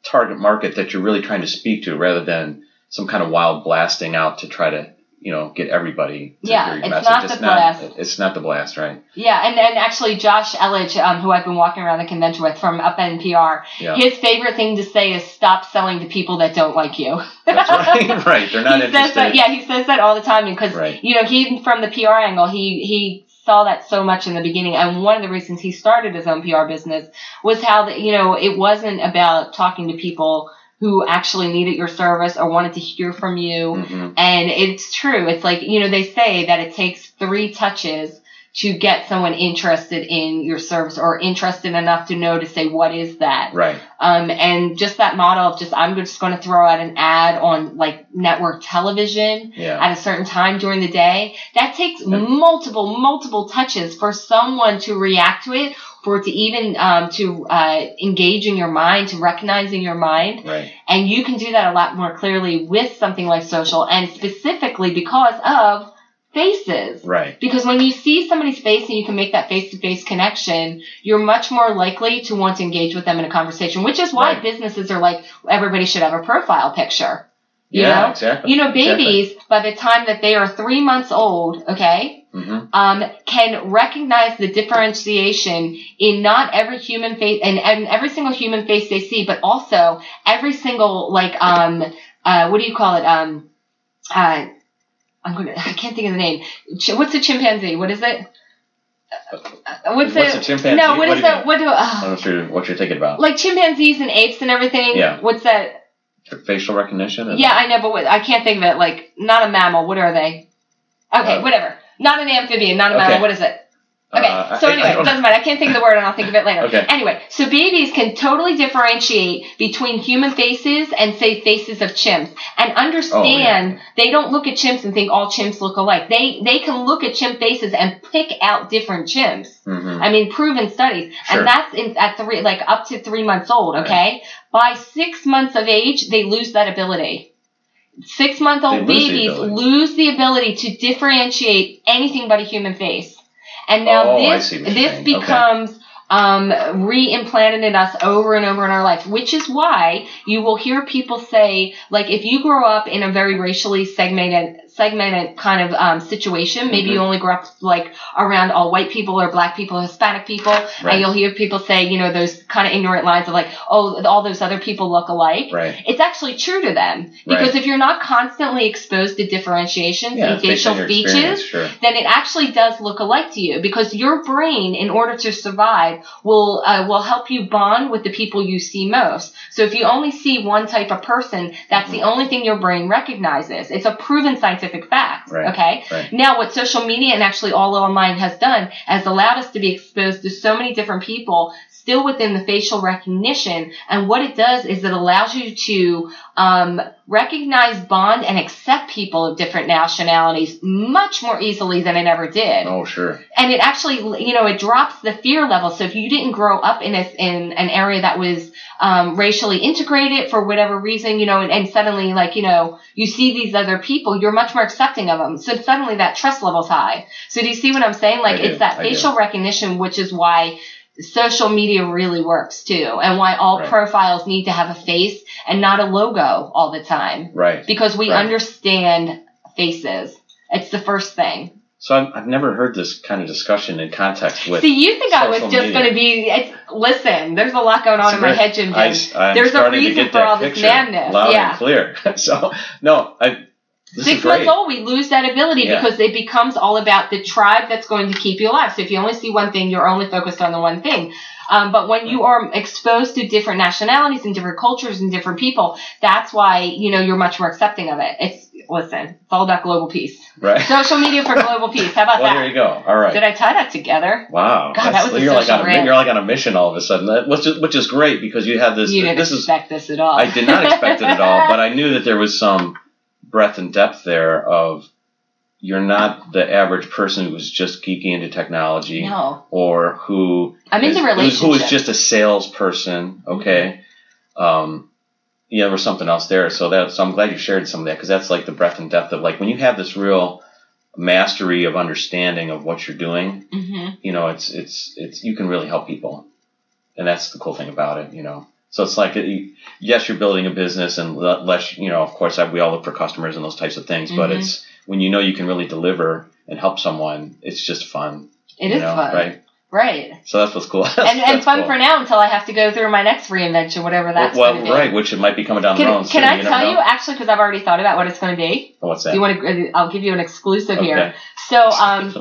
target market that you're really trying to speak to rather than some kind of wild blasting out to try to, you know, get everybody to hear your message. It's not the blast, right? Yeah, and actually Josh Elledge, who I've been walking around the convention with from Up NPR, his favorite thing to say is stop selling to people that don't like you. That's right. Right. They're not interested. He says that all the time because, you know, he, from the PR angle, he saw that so much in the beginning. And one of the reasons he started his own PR business was how, you know, it wasn't about talking to people who actually needed your service or wanted to hear from you. Mm-hmm. And it's true. It's like, you know, they say that it takes 3 touches to get someone interested in your service or interested enough to know to say, what is that? Right. And just that model of I'm just going to throw out an ad on like network television at a certain time during the day. That takes multiple touches for someone to react to it, for it to even to engage in your mind, to recognize in your mind. Right. And you can do that a lot more clearly with something like social, and specifically because of faces. Right. Because when you see somebody's face and you can make that face-to-face connection, you're much more likely to want to engage with them in a conversation, which is why businesses are like, everybody should have a profile picture. You know? Exactly. You know, babies, by the time that they are 3 months old, can recognize the differentiation in not every human face and every single human face they see, but also every single, like, what do you call it? I can't think of the name. What's a chimpanzee? What is it? What's a chimpanzee? No, what is that? I'm not sure what you're thinking about. Like chimpanzees and apes and everything. Yeah. What's that? Facial recognition? I know, but I can't think of it. Like, not a mammal. What are they? Okay, whatever. Not an amphibian, not a mammal. What is it? Okay, so anyway, it doesn't matter. I can't think of the word and I'll think of it later. Okay. Anyway, so babies can totally differentiate between human faces and, say, faces of chimps. And understand they don't look at chimps and think all chimps look alike. They can look at chimp faces and pick out different chimps. Mm-hmm. I mean, proven studies. Sure. And that's up to 3 months old, okay? Right. By 6 months of age, they lose that ability. 6-month-old babies lose the ability to differentiate anything but a human face. And now this becomes re-implanted in us over and over in our life, which is why you will hear people say, like, if you grow up in a very racially segmented kind of situation, maybe you only grew up like around all white people or black people, Hispanic people, and you'll hear people say, you know, those kind of ignorant lines of like, oh, all those other people look alike. Right. It's actually true to them because if you're not constantly exposed to differentiations and facial features, then it actually does look alike to you because your brain, in order to survive, will help you bond with the people you see most. So if you only see one type of person, that's the only thing your brain recognizes. It's a proven scientific scientific facts. Right. Okay. Right. Now, what social media and actually all online has done has allowed us to be exposed to so many different people still within the facial recognition. And what it does is it allows you to recognize, bond, and accept people of different nationalities much more easily than it ever did. Oh, sure. And it actually, it drops the fear level. So if you didn't grow up in an area that was racially integrated for whatever reason, and suddenly, you see these other people, you're much more accepting of them. So suddenly that trust level's high. So do you see what I'm saying? It's that facial recognition, which is why social media really works too, and why all profiles need to have a face and not a logo all the time. Right. Because we understand faces. It's the first thing. So I've never heard this kind of discussion in context with. See, you think I was just going to be? Listen, there's a lot going on in my head, Jim. There's a reason for all this madness. Loud and clear. So no, 6 months old, we lose that ability because it becomes all about the tribe that's going to keep you alive. So if you only see one thing, you're only focused on the one thing. But when you are exposed to different nationalities and different cultures and different people, that's why, you're much more accepting of it. It's all about global peace. Right. Social media for global peace. How about that? There you go. All right. Did I tie that together? Wow. God, that was a you're social rant. You're like on a mission all of a sudden, which is great because you have this. You didn't expect this at all. I did not expect it at all, but I knew that there was some breadth and depth there of you're not the average person who's just geeking into technology or who is just a salesperson. Okay. There was something else there. So I'm glad you shared some of that because that's like the breadth and depth of when you have this real mastery of understanding of what you're doing, it's you can really help people. And that's the cool thing about it, So it's yes, you're building a business and less, of course, we all look for customers and those types of things, but it's when you can really deliver and help someone, it's just fun. It is fun. Right? Right. So that's what's cool. And fun for now until I have to go through my next reinvention, whatever that's going to be. Right, which it might be coming down the road. Can I tell you, actually, because I've already thought about what it's going to be? What's that? Do you want to? I'll give you an exclusive here. So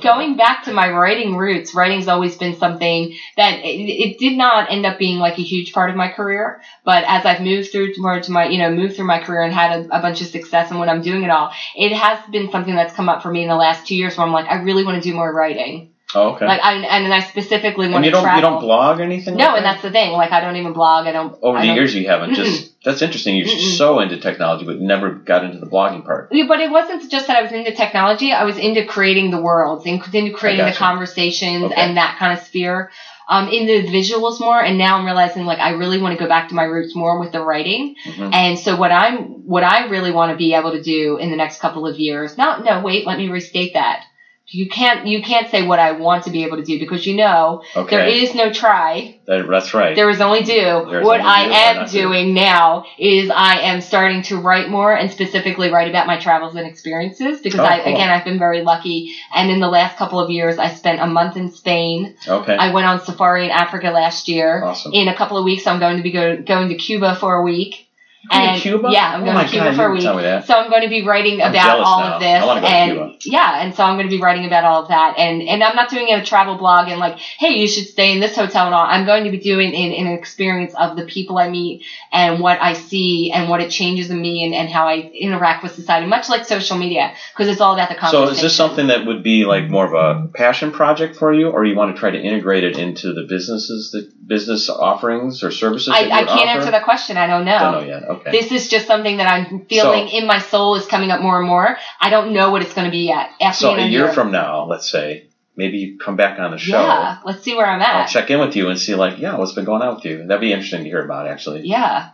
going back to my writing roots, writing's always been something that it did not end up being a huge part of my career. But as I've moved through my career and had a bunch of success in what I'm doing and all, it has been something that's come up for me in the last 2 years where I'm I really want to do more writing. Oh, okay. I specifically want to travel. You don't blog or anything? No, and that's the thing. I don't even blog. Over the years, you haven't. That's interesting. You're so into technology, but never got into the blogging part. Yeah, but it wasn't just that I was into technology. I was into creating the worlds, into creating the conversations and that kind of sphere. Into the visuals more, and now I'm realizing I really want to go back to my roots more with the writing. And so what I really want to be able to do in the next couple of years. Let me restate that. You can't say what I want to be able to do because there is no try. That's right. There is only do. What I am doing now is I am starting to write more and specifically write about my travels and experiences because I've been very lucky. And in the last couple of years, I spent a month in Spain. Okay. I went on safari in Africa last year. Awesome. In a couple of weeks, I'm going to be going to Cuba for a week. And Cuba? Yeah, I'm going to Cuba for a week. So I'm going to be writing about all of this. I want to go to Cuba. Yeah, and so I'm going to be writing about all of that. And I'm not doing a travel blog and hey, you should stay in this hotel and all. I'm going to be doing an experience of the people I meet and what I see and what it changes in me and how I interact with society, much like social media, because it's all about the conversation. So is this something that would be more of a passion project for you, or you want to try to integrate it into the business offerings or services that you I can't answer that question. I don't know. Don't know yet. Okay. This is just something that I'm feeling in my soul is coming up more and more. I don't know what it's going to be yet. So a year from now, let's say, maybe you come back on the show. Yeah, let's see where I'm at. I'll check in with you and see what's been going on with you. That'd be interesting to hear about, actually. Yeah.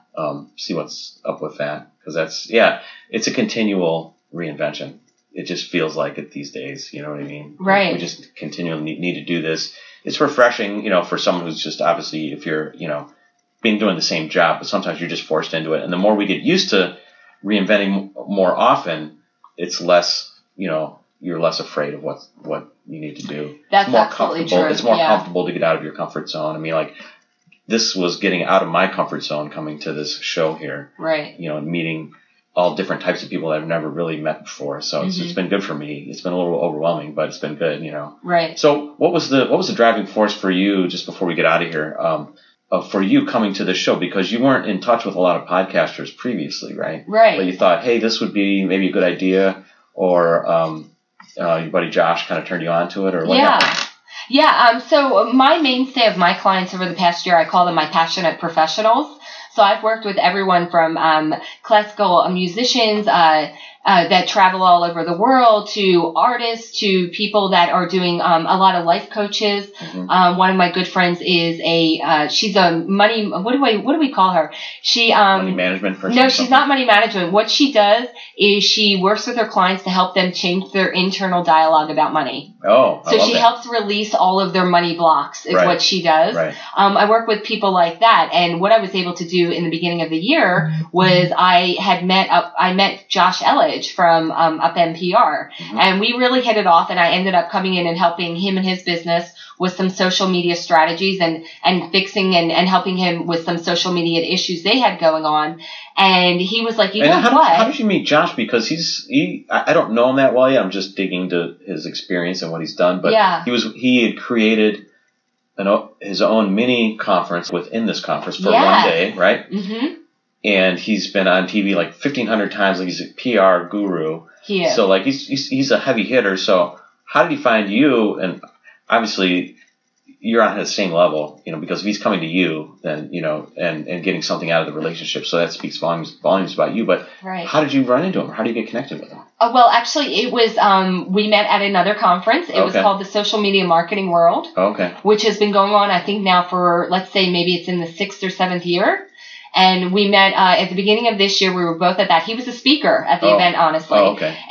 See what's up with that. Because it's a continual reinvention. It just feels like it these days. You know what I mean? Right. We just continually need to do this. It's refreshing, for someone who's just obviously, if you're, been doing the same job, but sometimes you're just forced into it. And the more we get used to reinventing more often, it's less, you're less afraid of what you need to do. That's it's more absolutely comfortable. true. It's more comfortable to get out of your comfort zone. I mean, this was getting out of my comfort zone coming to this show here. Right. Meeting all different types of people that I've never really met before. So it's been good for me. It's been a little overwhelming, but it's been good, Right. So what was the driving force for you, just before we get out of here, for you coming to this show? Because you weren't in touch with a lot of podcasters previously, right? Right. But you thought, hey, this would be maybe a good idea. or your buddy Josh kind of turned you on to it, or what happened? Yeah. So my mainstay of my clients over the past year, I call them my passionate professionals. So I've worked with everyone from classical musicians that travel all over the world, to artists, to people that are doing a lot of life coaches. One of my good friends is she's a money. What do we call her? Money management person. No, she's not money management. What she does is she works with her clients to help them change their internal dialogue about money. Oh, so she helps release all of their money blocks is what she does. Right. I work with people like that, and what I was able to do in the beginning of the year was I met Josh Elledge from up NPR, and we really hit it off, and I ended up coming in and helping him and his business with some social media strategies and fixing and helping him with some social media issues they had going on. And he was like, how did you meet Josh? Because I don't know him that well yet. I'm just digging into his experience and what he's done. But he had created his own mini conference within this conference for one day, right? Mm-hmm. And he's been on TV like 1,500 times. Like, he's a PR guru. He is. So like he's a heavy hitter. So how did he find you? And obviously you're on the same level, because if he's coming to you, then, and getting something out of the relationship. So that speaks volumes about you. But how did you run into him? How do you get connected with him? Well, actually, it was, we met at another conference. It was called the Social Media Marketing World, which has been going on, I think now for, let's say maybe it's in the 6th or 7th year. And we met at the beginning of this year. We were both at that. He was a speaker at the event, honestly.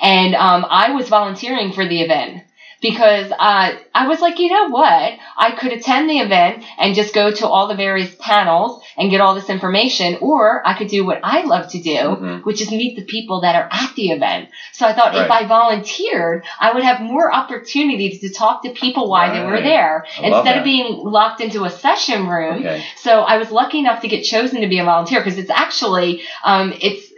And I was volunteering for the event. Because I was like, you know what? I could attend the event and just go to all the various panels and get all this information, or I could do what I love to do, which is meet the people that are at the event. So I thought if I volunteered, I would have more opportunities to talk to people while they were there instead of being locked into a session room. So I was lucky enough to get chosen to be a volunteer, because it's actually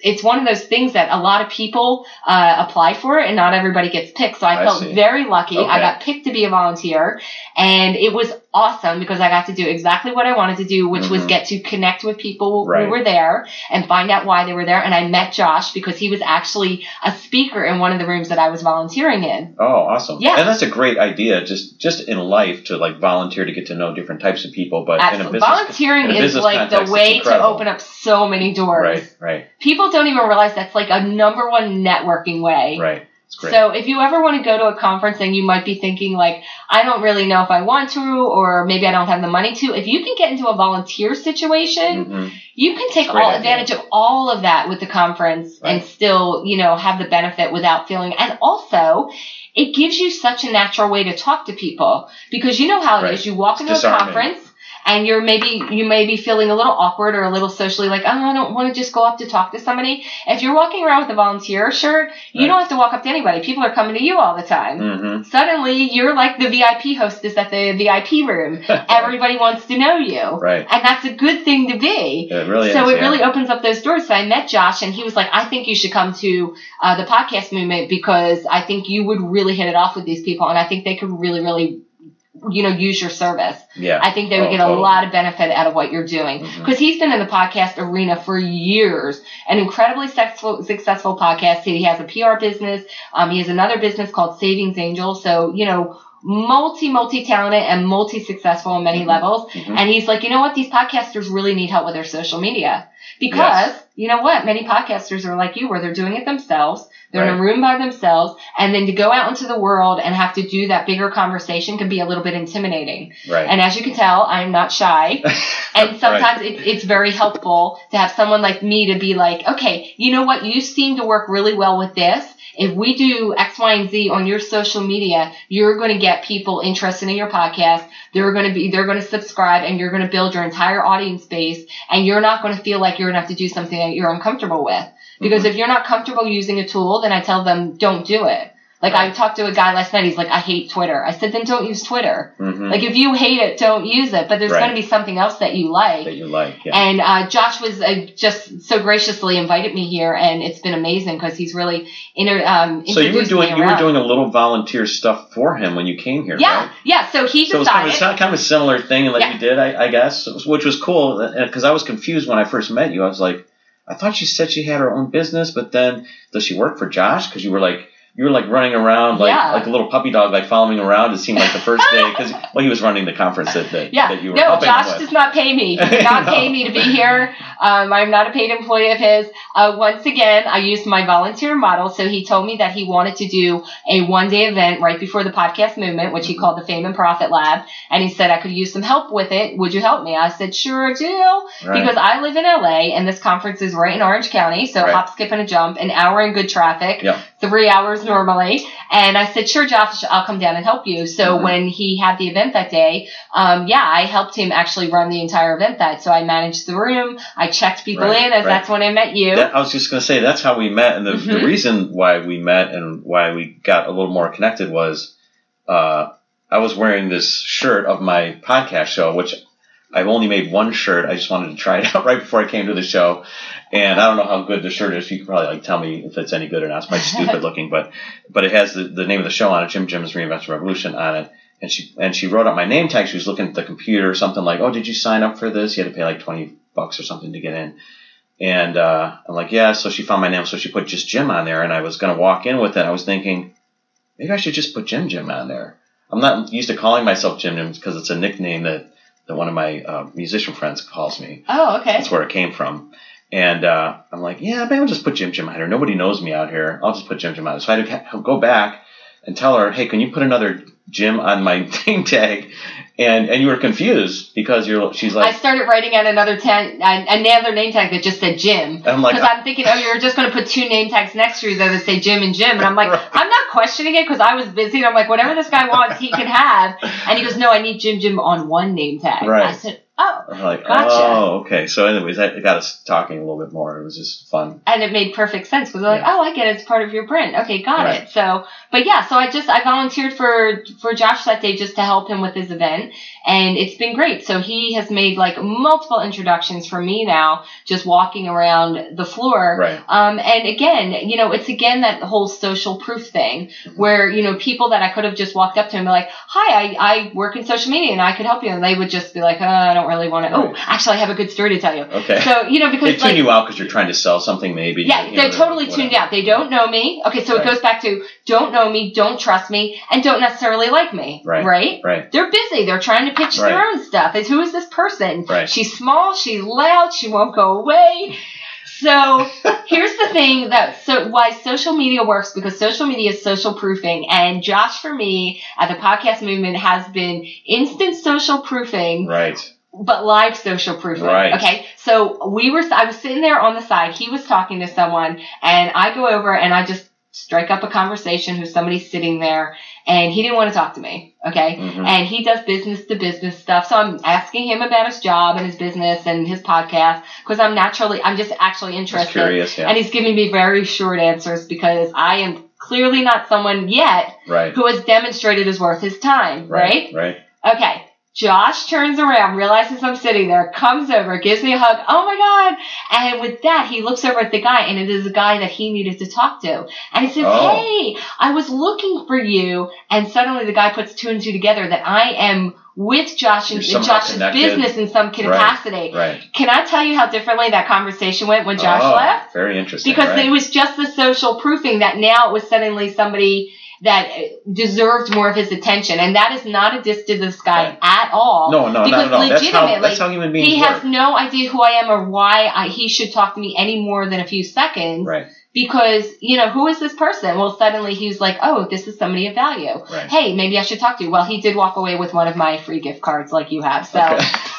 it's one of those things that a lot of people apply for, and not everybody gets picked. So I felt very lucky. I got picked to be a volunteer, and it was awesome because I got to do exactly what I wanted to do, which was get to connect with people who were there and find out why they were there. And I met Josh because he was actually a speaker in one of the rooms that I was volunteering in. Oh, awesome. Yeah. And that's a great idea, just in life, to like volunteer to get to know different types of people. But in a business, volunteering is like the way to open up so many doors. Right. People don't even realize that's like a number one networking way. Right. Great. So if you ever want to go to a conference and you might be thinking like, I don't really know if I want to, or maybe I don't have the money to, if you can get into a volunteer situation, you can take advantage of all of that with the conference and still, have the benefit without feeling. And also, it gives you such a natural way to talk to people, because you know how it is. You walk into a conference and you may be feeling a little awkward or a little socially like, I don't want to just go up to talk to somebody. If you're walking around with a volunteer shirt, you don't have to walk up to anybody. People are coming to you all the time. Suddenly, you're like the VIP hostess at the VIP room. Everybody wants to know you. And that's a good thing to be. It really is. So it really opens up those doors. So I met Josh, and he was like, I think you should come to the podcast movement, because I think you would really hit it off with these people, and I think they could really, really use your service. I think they would get a lot of benefit out of what you're doing, because he's been in the podcast arena for years, an incredibly successful podcast. He has a PR business. He has another business called Savings Angel. So, multi-talented and multi-successful on many levels. And he's like, you know what? These podcasters really need help with their social media, because you know what? Many podcasters are like you, where they're doing it themselves. They're in a room by themselves, and then to go out into the world and have to do that bigger conversation can be a little bit intimidating. And as you can tell, I'm not shy. And sometimes it's very helpful to have someone like me to be like, okay, you know what? You seem to work really well with this. If we do X, Y, and Z on your social media, you're going to get people interested in your podcast. They're going to subscribe, and you're going to build your entire audience base, and you're not going to feel like you're going to have to do something that you're uncomfortable with. Because if you're not comfortable using a tool, then I tell them, don't do it. Like, I talked to a guy last night. He's like, I hate Twitter. I said, then don't use Twitter. Like, if you hate it, don't use it. But there's going to be something else that you like. And Josh was just so graciously invited me here, and it's been amazing because he's really so you were doing a little volunteer stuff for him when you came here, right? Yeah. So he decided. So it's kind of a similar thing like you did, I guess, which was cool. Because I was confused when I first met you. I was like, I thought she said she had her own business, but then does she work for Josh? Because you were like you were like running around like a little puppy dog, like following him around. It seemed like the first day because he was running the conference that you were helping him with. Josh does not pay me. He did not pay me to be here. I'm not a paid employee of his. Once again, I used my volunteer model. So he told me that he wanted to do a one-day event right before the podcast movement, which he called the Fame and Profit Lab. And he said I could use some help with it. Would you help me? I said, sure do. Because I live in LA and this conference is right in Orange County. So hop, skip, and a jump, an hour in good traffic, 3 hours normally. And I said, sure, Josh, I'll come down and help you. So when he had the event that day, I helped him actually run the entire event So I managed the room. I checked people in that's when I met you. I was just going to say, that's how we met. And the reason why we met and why we got a little more connected was I was wearing this shirt of my podcast show, which I've only made one shirt. I just wanted to try it out right before I came to the show. And I don't know how good the shirt is. You could probably tell me if it's any good or not. It's probably stupid looking, but it has the name of the show on it, Jim's Reinvention Revolution on it. And she wrote up my name tag. She was looking at the computer or something like, oh, did you sign up for this? You had to pay like $20 or something to get in. And I'm like, yeah. So she found my name. So she put just Jim on there. And I was going to walk in with it. I was thinking, maybe I should just put Jim on there. I'm not used to calling myself Jim because it's a nickname that one of my musician friends calls me. Oh, okay. That's where it came from. And I'm like, yeah, maybe I'll just put Jim on here. Nobody knows me out here. I'll just put Jim on there. So I had to go back and tell her, hey, can you put another Jim on my name tag? And you were confused because she's like, I started writing out another name tag that just said Jim. I'm like, because I'm thinking, you're just going to put two name tags next to you that say Jim and Jim. And I'm like, I'm not questioning it because I was busy. And I'm like, whatever this guy wants, he can have. And he goes, no, I need Jim on one name tag. Right. I said, oh, I'm like, gotcha. Oh, okay. So anyways, that got us talking a little bit more. It was just fun. And it made perfect sense because like, oh, I get it. It's part of your brand. Okay, got it. So, but yeah, so I volunteered for Josh that day just to help him with his event. And it's been great. So he has made like multiple introductions for me now, just walking around the floor. Right. And again, it's again that whole social proof thing where, people that I could have just walked up to and be like, hi, I work in social media and I could help you. And they would just be like, I don't really want to. Right. Oh, actually, I have a good story to tell you. Okay. So, because they tune you out because you're trying to sell something maybe. Yeah, they're totally tuned out. They don't know me. Okay, so it goes back to don't know me, don't trust me, and don't necessarily like me. Right? They're busy. They're trying to pitch their own stuff. Who is this person? Right. She's small. She's loud. She won't go away. So here's the thing why social media works, because social media is social proofing. And Josh, for me, at the podcast movement, has been instant social proofing. Right. But live social proofing. Right. Okay. So I was sitting there on the side. He was talking to someone, and I go over and I just strike up a conversation with somebody sitting there, and he didn't want to talk to me. Okay. Mm-hmm. And he does business to business stuff. So I'm asking him about his job and his business and his podcast because I'm just actually interested. Just curious, yeah. And he's giving me very short answers because I am clearly not someone yet who has demonstrated his worth his time. Right. Okay. Josh turns around, realizes I'm sitting there, comes over, gives me a hug. Oh my God. And with that, he looks over at the guy, and it is a guy that he needed to talk to. And he says, hey, I was looking for you. And suddenly the guy puts two and two together that I am with Josh and Josh's business in some capacity. Right. Can I tell you how differently that conversation went when Josh left? Very interesting. Because it was just the social proofing that now it was suddenly somebody that deserved more of his attention. And that is not a diss to this guy at all. No, because not at all. Legitimately, that's how human beings he work. has no idea who I am or why he should talk to me any more than a few seconds. Right. Because, who is this person? Well, suddenly he's like, oh, this is somebody of value. Right. Hey, maybe I should talk to you. Well, he did walk away with one of my free gift cards like you have. So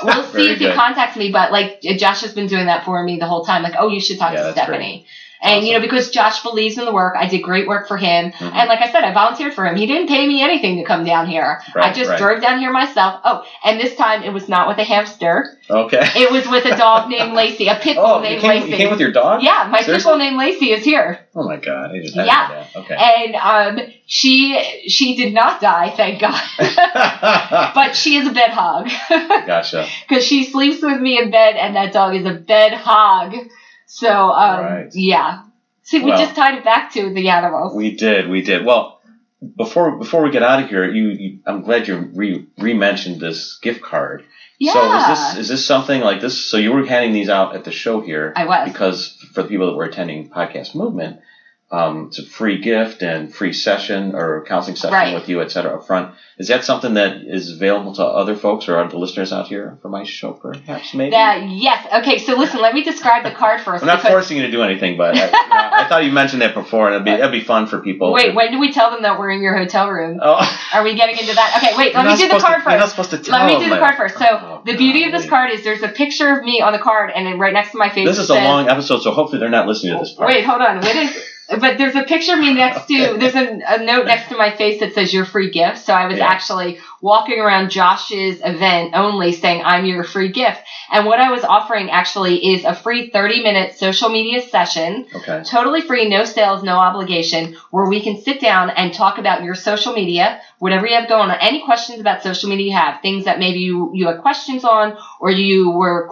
we'll see if he contacts me. But, Josh has been doing that for me the whole time. Like, oh, you should talk to Stefanie. Great. And, because Josh believes in the work, I did great work for him. Mm-hmm. And like I said, I volunteered for him. He didn't pay me anything to come down here. I just drove down here myself. Oh, and this time it was not with a hamster. Okay. It was with a dog named Lacey, a pit bull named Lacey. You came with your dog? Yeah, my pit bull named Lacey is here. Oh my God. I just had that. Okay. And she did not die, thank God. But she is a bed hog. Gotcha. Because she sleeps with me in bed, and that dog is a bed hog. So, yeah. See, we just tied it back to the animals. We did. Well, before we get out of here, I'm glad you re-mentioned this gift card. Yeah. So is this something like this? So you were handing these out at the show here. I was. Because for the people that were attending Podcast Movement, it's a free gift and free session or counseling session with you, et cetera, up front. Is that something that is available to other folks or other listeners out here for my show, perhaps, maybe? Yes. Okay, so listen, let me describe the card first. I'm not forcing you to do anything, but I thought you mentioned that before, and that'd be fun for people. Wait, when do we tell them that we're in your hotel room? Oh. Are we getting into that? Okay, wait, let me do the card first. You're not supposed to tell Let me do the them card first. So the beauty of this card is there's a picture of me on the card, and then right next to my face This is a long episode, so hopefully they're not listening to this part. Wait, hold on. But there's a picture of me next to, there's a note next to my face that says your free gift. So I was actually walking around Josh's event only saying I'm your free gift. And what I was offering actually is a free 30-minute social media session. Okay. Totally free, no sales, no obligation, where we can sit down and talk about your social media, whatever you have going on, any questions about social media you have, things that maybe you had questions on, or you were,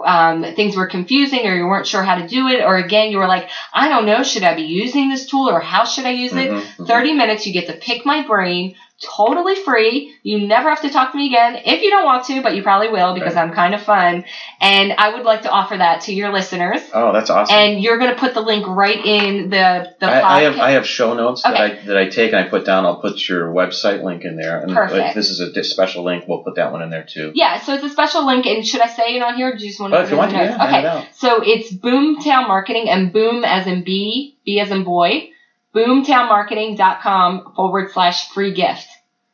things were confusing, or you weren't sure how to do it, or again, you were like, I don't know, should I be using this tool, or how should I use it? 30 minutes, you get to pick my brain, totally free. You never have to talk to me again if you don't want to, but you probably will because I'm kind of fun. And I would like to offer that to your listeners. Oh, that's awesome. And you're going to put the link right in the podcast. I have show notes that I take and I put down. I'll put your website link in there. And perfect. If this is a special link, we'll put that one in there too. Yeah, so it's a special link. And should I say it on here or do you just want to put if you want to, Okay, so it's Boomtown Marketing, and boom as in B as in boy, boomtownmarketing.com/free gift.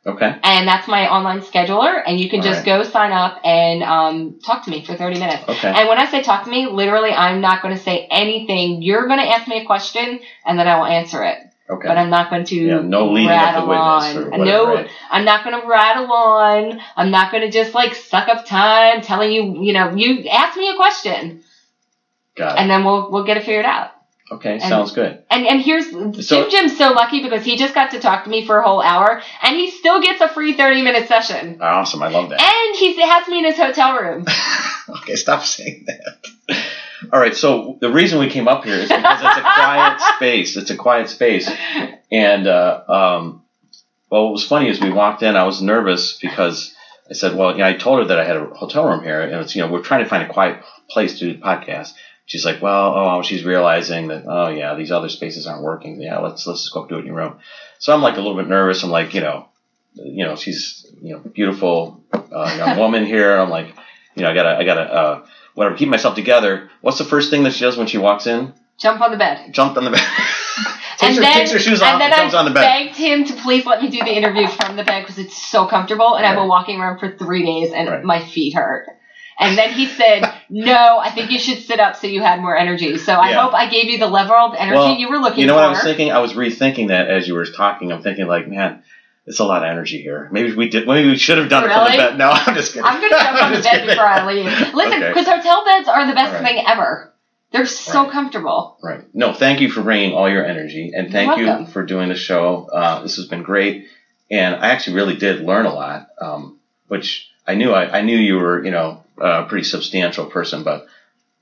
Okay. And that's my online scheduler, and you can just go sign up and talk to me for 30 minutes. Okay. And when I say talk to me, literally, I'm not going to say anything. You're going to ask me a question, and then I will answer it. Okay. But I'm not going to no leading up the witness or whatever, I'm not going to rattle on. I'm not going to just suck up time telling you, you ask me a question. Got it. And then we'll get it figured out. Okay, sounds good. And here's Jim's so lucky because he just got to talk to me for a whole hour, and he still gets a free 30-minute session. Awesome, I love that. And he has me in his hotel room. Okay, stop saying that. All right, so the reason we came up here is because it's a quiet space. It's a quiet space. And, what was funny is we walked in, I was nervous because I said, I told her that I had a hotel room here, and it's, we're trying to find a quiet place to do the podcast. She's like, she's realizing that, these other spaces aren't working. Yeah, let's just go do it in your room. So I'm a little bit nervous. I'm like, she's, beautiful, young woman here. I'm like, I gotta, whatever, keep myself together. What's the first thing that she does when she walks in? Jump on the bed. Jumped on the bed. takes her shoes off and jumps on the bed. And then I begged him to please let me do the interview from the bed because it's so comfortable. And I've been walking around for 3 days and my feet hurt. And then he said, no, I think you should sit up so you had more energy. So I hope I gave you the level of energy you were looking for. You know what I was thinking? I was rethinking that as you were talking. I'm thinking man, it's a lot of energy here. Maybe we should have done it from the bed. No, I'm just kidding. I'm going to jump on the bed before I leave. Listen, because hotel beds are the best thing ever. They're so comfortable. Right. No, thank you for bringing all your energy. And thank you for doing the show. This has been great. And I actually really did learn a lot, which I knew you were, a pretty substantial person, but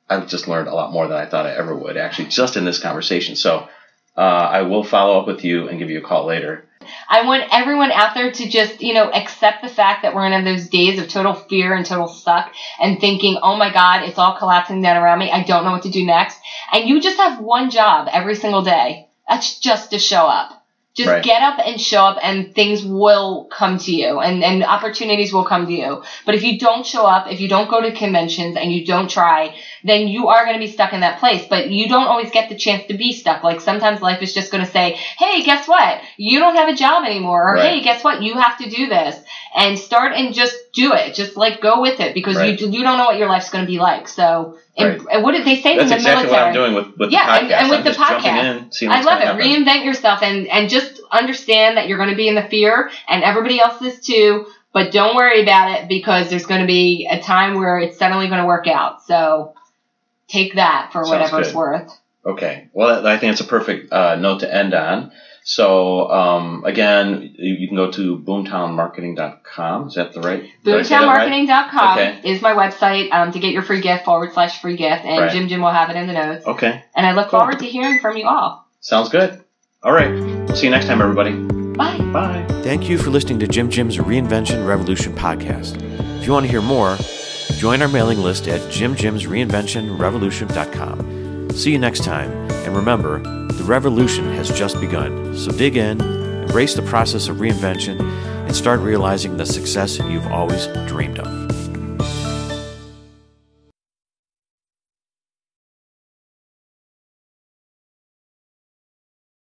I've just learned a lot more than I thought I ever would, actually, just in this conversation. So I will follow up with you and give you a call later. I want everyone out there to just, accept the fact that we're in those days of total fear and total suck and thinking, oh my God, it's all collapsing down around me. I don't know what to do next. And you just have one job every single day. That's just to show up. Just get up and show up, and things will come to you, and opportunities will come to you. But if you don't show up, if you don't go to conventions and you don't try, then you are going to be stuck in that place. But you don't always get the chance to be stuck. Sometimes life is just going to say, hey, guess what? You don't have a job anymore. Or, hey, guess what? You have to do this. And start and just do it. Just go with it because you don't know what your life's going to be like. So, and what did they say in the military? That's exactly what I'm doing with the podcast. And with the podcast. I love it. Reinvent yourself and just understand that you're going to be in the fear, and everybody else is too. But don't worry about it because there's going to be a time where it's suddenly going to work out. So take that for whatever it's worth. Okay. Well, I think it's a perfect note to end on. So, again, you can go to boomtownmarketing.com. Is that the right? Boomtownmarketing.com is my website to get your free gift /free gift. And Jim will have it in the notes. Okay. And I look forward to hearing from you all. Sounds good. All right. We'll see you next time, everybody. Bye. Bye. Thank you for listening to Jim's Reinvention Revolution podcast. If you want to hear more, join our mailing list at jimreinventionrevolution.com. See you next time. And remember, The revolution has just begun, so dig in, embrace the process of reinvention, and start realizing the success you've always dreamed of.